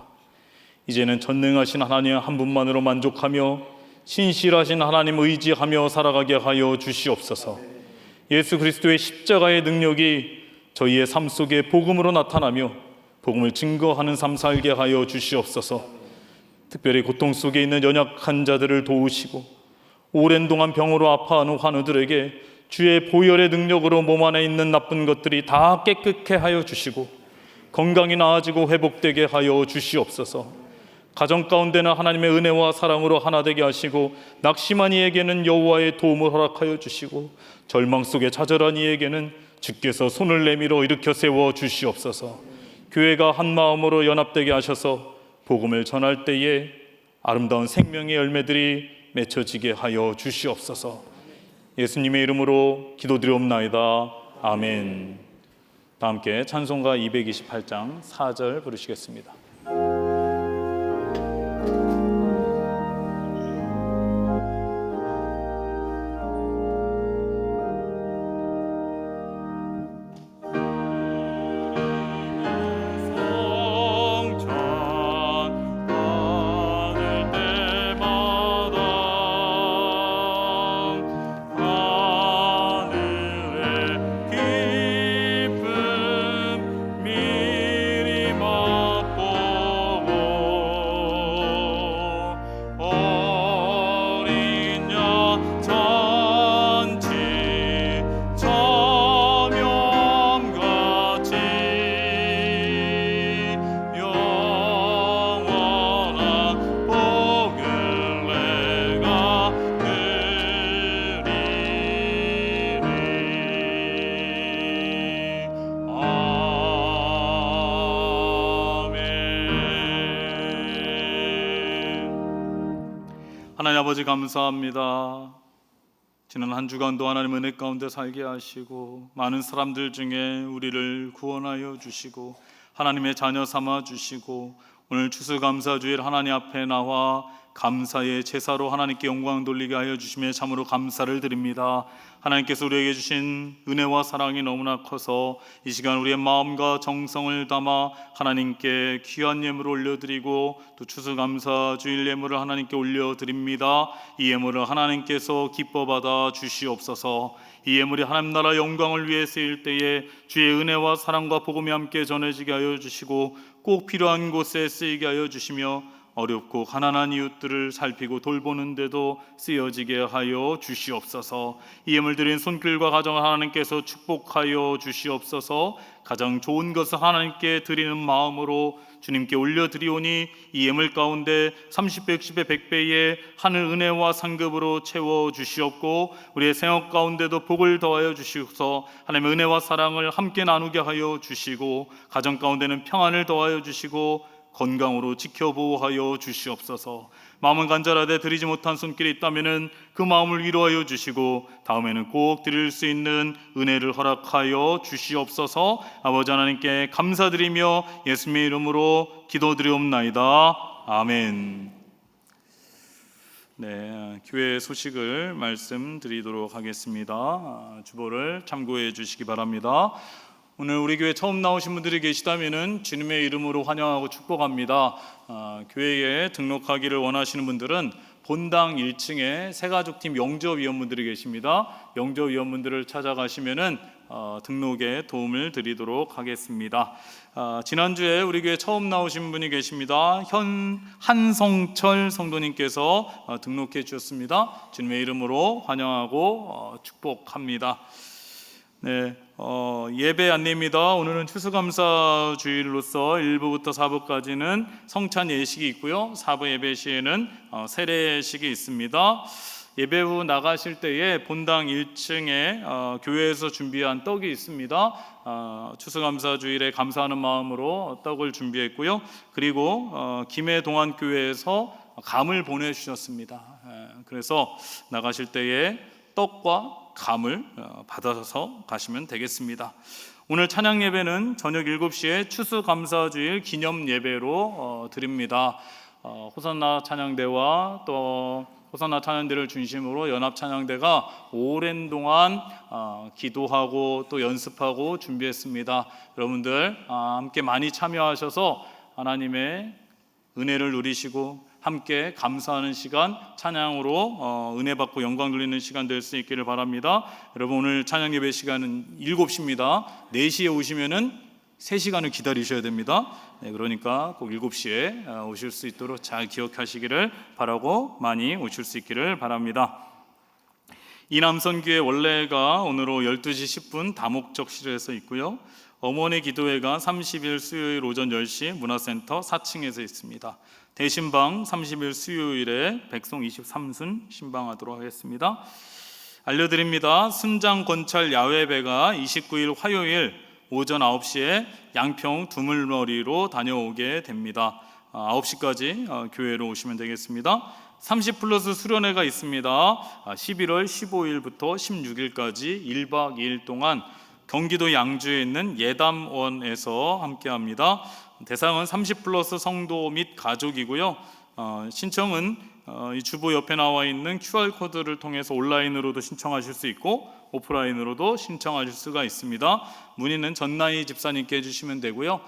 이제는 전능하신 하나님 한 분만으로 만족하며 신실하신 하나님 의지하며 살아가게 하여 주시옵소서. 예수 그리스도의 십자가의 능력이 저희의 삶 속에 복음으로 나타나며 복음을 증거하는 삶 살게 하여 주시옵소서. 특별히 고통 속에 있는 연약한 자들을 도우시고 오랜 동안 병으로 아파하는 환우들에게 주의 보혈의 능력으로 몸 안에 있는 나쁜 것들이 다 깨끗게 하여 주시고 건강이 나아지고 회복되게 하여 주시옵소서. 가정 가운데는 하나님의 은혜와 사랑으로 하나 되게 하시고 낙심한 이에게는 여호와의 도움을 허락하여 주시고 절망 속에 좌절한 이에게는 주께서 손을 내밀어 일으켜 세워 주시옵소서. 교회가 한 마음으로 연합되게 하셔서 복음을 전할 때에 아름다운 생명의 열매들이 맺혀지게 하여 주시옵소서. 예수님의 이름으로 기도드리옵나이다. 아멘. 다 함께 찬송가 228장 4절 부르시겠습니다. 하나님 아버지 감사합니다. 지난 한 주간도 하나님 은혜 가운데 살게 하시고 많은 사람들 중에 우리를 구원하여 주시고 하나님의 자녀 삼아 주시고 오늘 추수감사주일 하나님 앞에 나와 감사의 제사로 하나님께 영광 돌리게 하여 주심에 참으로 감사를 드립니다. 하나님께서 우리에게 주신 은혜와 사랑이 너무나 커서 이 시간 우리의 마음과 정성을 담아 하나님께 귀한 예물을 올려드리고 또 추수감사주일 예물을 하나님께 올려드립니다. 이 예물을 하나님께서 기뻐 받아 주시옵소서. 이 예물이 하나님 나라 영광을 위해 쓰일 때에 주의 은혜와 사랑과 복음이 함께 전해지게 하여 주시고 꼭 필요한 곳에 쓰이게 하여 주시며 어렵고 가난한 이웃들을 살피고 돌보는데도 쓰여지게 하여 주시옵소서. 이 예물 드린 손길과 가정을 하나님께서 축복하여 주시옵소서. 가장 좋은 것을 하나님께 드리는 마음으로 주님께 올려드리오니 이 예물 가운데 30배, 60배, 100배의 하늘 은혜와 상급으로 채워 주시옵고 우리의 생업 가운데도 복을 더하여 주시옵소서. 하나님의 은혜와 사랑을 함께 나누게 하여 주시고 가정 가운데는 평안을 더하여 주시고 건강으로 지켜보호하여 주시옵소서. 마음은 간절하되 드리지 못한 손길이 있다면 그 마음을 위로하여 주시고 다음에는 꼭 드릴 수 있는 은혜를 허락하여 주시옵소서. 아버지 하나님께 감사드리며 예수님의 이름으로 기도드리옵나이다. 아멘. 네, 교회 소식을 말씀드리도록 하겠습니다. 주보를 참고해 주시기 바랍니다. 오늘 우리 교회 처음 나오신 분들이 계시다면 주님의 이름으로 환영하고 축복합니다. 교회에 등록하기를 원하시는 분들은 본당 1층에 새가족팀 영접위원분들이 계십니다. 영접위원분들을 찾아가시면 등록에 도움을 드리도록 하겠습니다. 지난주에 우리 교회 처음 나오신 분이 계십니다. 한성철 성도님께서 등록해 주셨습니다. 주님의 이름으로 환영하고 축복합니다. 네, 예배 안내입니다. 오늘은 추수감사 주일로서 1부부터 4부까지는 성찬 예식이 있고요. 4부 예배 시에는 세례식이 있습니다. 예배 후 나가실 때에 본당 1층에 교회에서 준비한 떡이 있습니다. 추수감사주일에 감사하는 마음으로 떡을 준비했고요. 그리고 김해동안교회에서 감을 보내주셨습니다. 그래서 나가실 때에 떡과 감을 받아서 가시면 되겠습니다. 오늘 찬양 예배는 저녁 7시에 추수감사주일 기념 예배로 드립니다. 호산나 찬양대와 또 호산나 찬양대를 중심으로 연합 찬양대가 오랜 동안 기도하고 또 연습하고 준비했습니다. 여러분들 함께 많이 참여하셔서 하나님의 은혜를 누리시고 함께 감사하는 시간, 찬양으로 은혜 받고 영광 돌리는 시간 될 수 있기를 바랍니다. 여러분 오늘 찬양 예배 시간은 7시입니다. 4시에 오시면은 3시간을 기다리셔야 됩니다. 그러니까 꼭 7시에 오실 수 있도록 잘 기억하시기를 바라고 많이 오실 수 있기를 바랍니다. 이남선교회 원래가 오늘로 12시 10분 다목적실에서 있고요. 어머니 기도회가 30일 수요일 오전 10시 문화센터 4층에서 있습니다. 대신방 30일 수요일에 백송 23순 신방하도록 하겠습니다. 알려드립니다. 순장 건찰 야외배가 29일 화요일 오전 9시에 양평 두물머리로 다녀오게 됩니다. 9시까지 교회로 오시면 되겠습니다. 30플러스 수련회가 있습니다. 11월 15일부터 16일까지 1박 2일 동안 경기도 양주에 있는 예담원에서 함께합니다. 대상은 30플러스 성도 및 가족이고요. 신청은 이 주보 옆에 나와 있는 QR코드를 통해서 온라인으로도 신청하실 수 있고 오프라인으로도 신청하실 수가 있습니다. 문의는 전나희 집사님께 해주시면 되고요.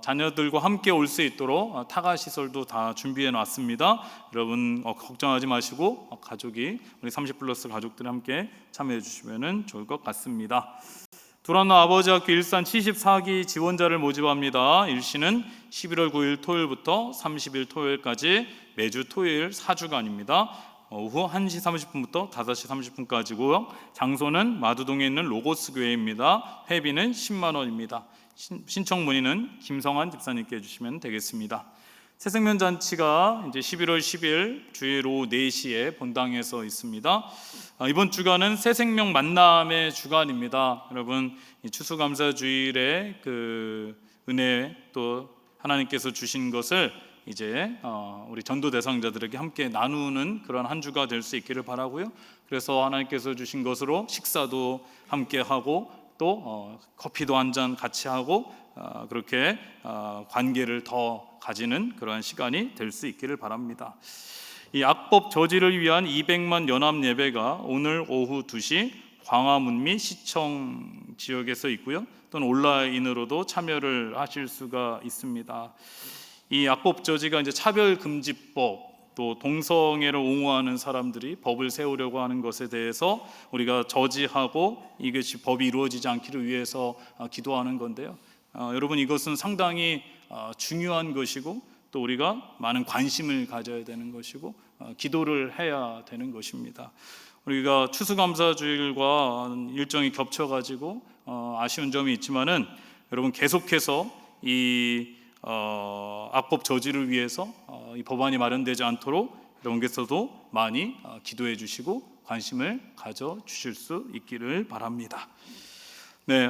자녀들과 함께 올 수 있도록 타가시설도 다 준비해 놨습니다. 여러분 걱정하지 마시고 가족이 우리 30플러스 가족들이 함께 참여해 주시면 좋을 것 같습니다. 두란노 아버지학교 일산 74기 지원자를 모집합니다. 일시는 11월 9일 토요일부터 30일 토요일까지 매주 토요일 4주간입니다. 오후 1시 30분부터 5시 30분까지고요. 장소는 마두동에 있는 로고스 교회입니다. 회비는 10만 원입니다. 신청 문의는 김성환 집사님께 해주시면 되겠습니다. 새생명 잔치가 이제 11월 10일 주일 오후 4시에 본당에서 있습니다. 이번 주간은 새생명 만남의 주간입니다. 여러분 이 추수감사주일에 그 은혜 또 하나님께서 주신 것을 이제 우리 전도 대상자들에게 함께 나누는 그런 한 주가 될 수 있기를 바라고요. 그래서 하나님께서 주신 것으로 식사도 함께 하고 또 커피도 한 잔 같이 하고 그렇게 관계를 더 가지는 그러한 시간이 될 수 있기를 바랍니다. 이 악법 저지를 위한 200만 연합 예배가 오늘 오후 2시 광화문 및 시청 지역에서 있고요. 또는 온라인으로도 참여를 하실 수가 있습니다. 이 악법 저지가 이제 차별금지법 또 동성애를 옹호하는 사람들이 법을 세우려고 하는 것에 대해서 우리가 저지하고 이것이 법이 이루어지지 않기를 위해서 기도하는 건데요. 여러분 이것은 상당히 중요한 것이고 또 우리가 많은 관심을 가져야 되는 것이고 기도를 해야 되는 것입니다. 우리가 추수감사주일과 일정이 겹쳐가지고 아쉬운 점이 있지만은 여러분 계속해서 이 악법 저지를 위해서 이 법안이 마련되지 않도록 여러분께서도 많이 기도해 주시고 관심을 가져 주실 수 있기를 바랍니다. 네,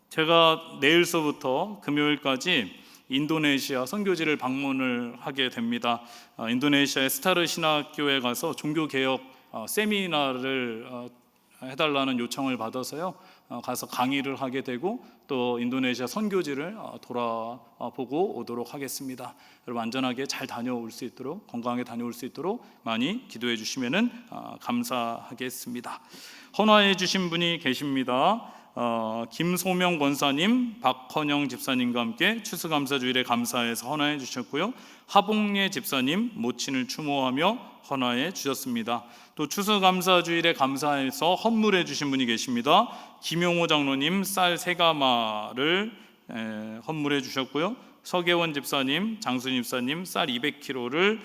제가 내일서부터 금요일까지 인도네시아 선교지를 방문을 하게 됩니다. 인도네시아의 스타르 신학교에 가서 종교개혁 세미나를 해달라는 요청을 받아서요. 가서 강의를 하게 되고 또 인도네시아 선교지를 돌아보고 오도록 하겠습니다. 여러분 안전하게 잘 다녀올 수 있도록 건강하게 다녀올 수 있도록 많이 기도해 주시면은 감사하겠습니다. 헌화해 주신 분이 계십니다. 김소명 권사님, 박헌영 집사님과 함께 추수감사주일에 감사해서 헌화해 주셨고요. 하봉예 집사님 모친을 추모하며 헌화해 주셨습니다. 또 추수감사주일에 감사해서 헌물해 주신 분이 계십니다. 김용호 장로님 쌀 3가마를 헌물해 주셨고요. 서계원 집사님, 장순 집사님 쌀 200kg를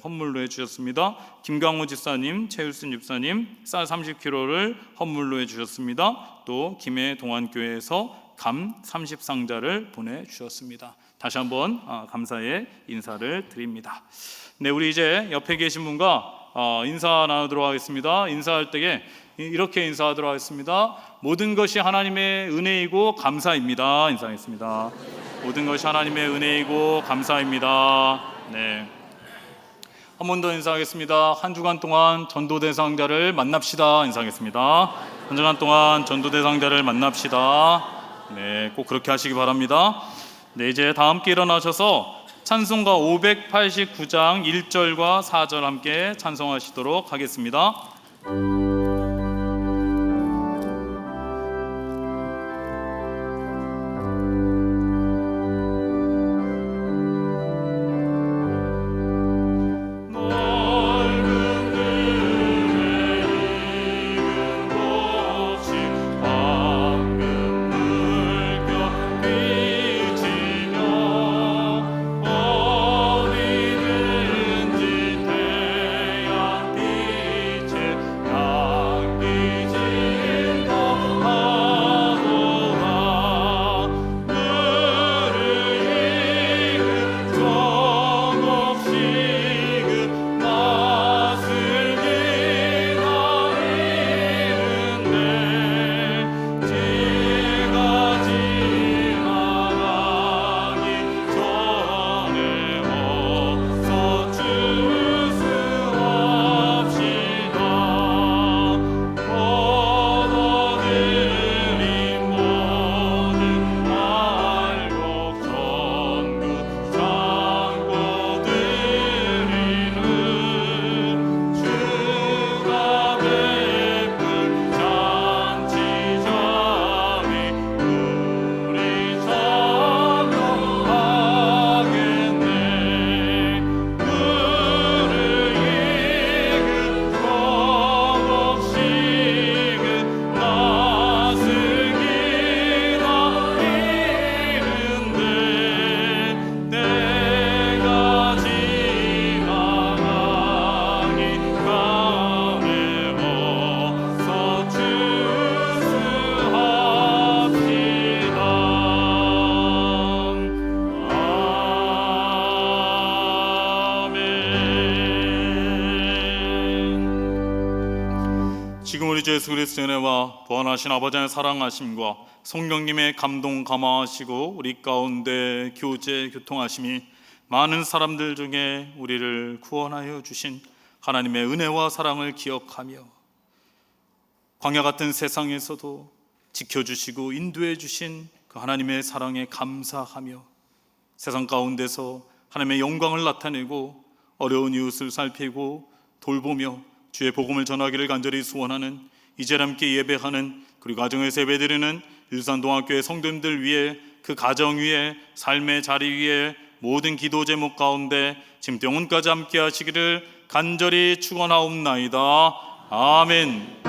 헌물로 해주셨습니다. 김강호 집사님, 최율순 집사님 쌀 30kg를 헌물로 해주셨습니다. 또 김해 동안교회에서 감 30상자를 보내주셨습니다. 다시 한번 감사의 인사를 드립니다. 네, 우리 이제 옆에 계신 분과 인사 나누도록 하겠습니다. 인사할 때에 이렇게 인사하도록 하겠습니다. 모든 것이 하나님의 은혜이고 감사입니다. 인사하겠습니다. 모든 것이 하나님의 은혜이고 감사입니다. 네. 한 번 더 인사하겠습니다. 한 주간 동안 전도 대상자를 만납시다. 인사하겠습니다. 한 주간 동안 전도 대상자를 만납시다. 네, 꼭 그렇게 하시기 바랍니다. 네, 이제 다 함께 일어나셔서 찬송가 589장 1절과 4절 함께 찬송하시도록 하겠습니다. 지금 우리 주 예수 그리스도의 은혜와 부활하신 아버지의 사랑하심과 성령님의 감동 감화하시고 우리 가운데 교제 교통하심이 많은 사람들 중에 우리를 구원하여 주신 하나님의 은혜와 사랑을 기억하며 광야 같은 세상에서도 지켜주시고 인도해 주신 그 하나님의 사랑에 감사하며 세상 가운데서 하나님의 영광을 나타내고 어려운 이웃을 살피고 돌보며 주의 복음을 전하기를 간절히 소원하는 이제를 함께 예배하는 그리고 가정에서 예배드리는 일산동학교의 성도님들 위해 그 가정 위에 삶의 자리 위에 모든 기도 제목 가운데 지금 영혼까지 함께 하시기를 간절히 축원하옵나이다. 아멘.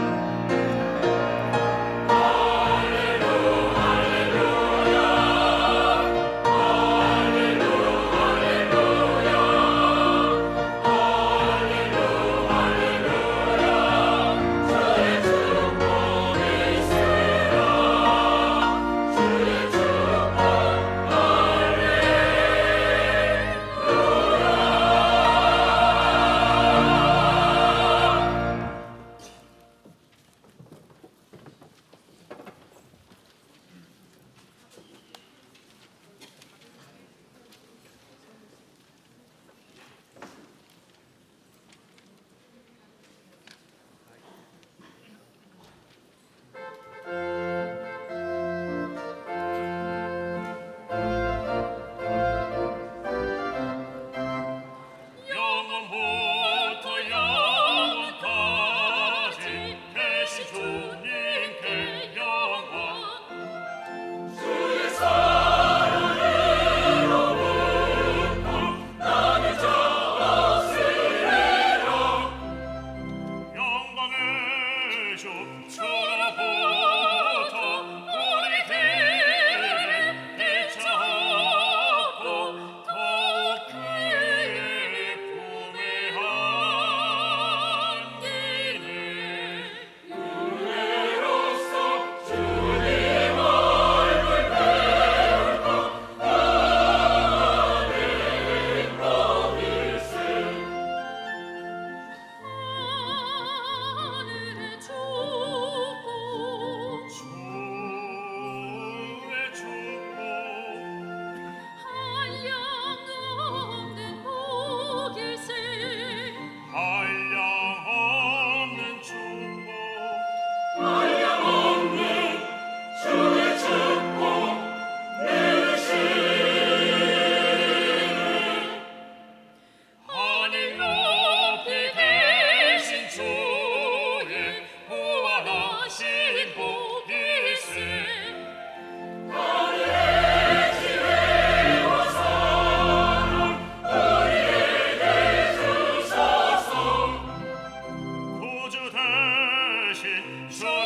되신 주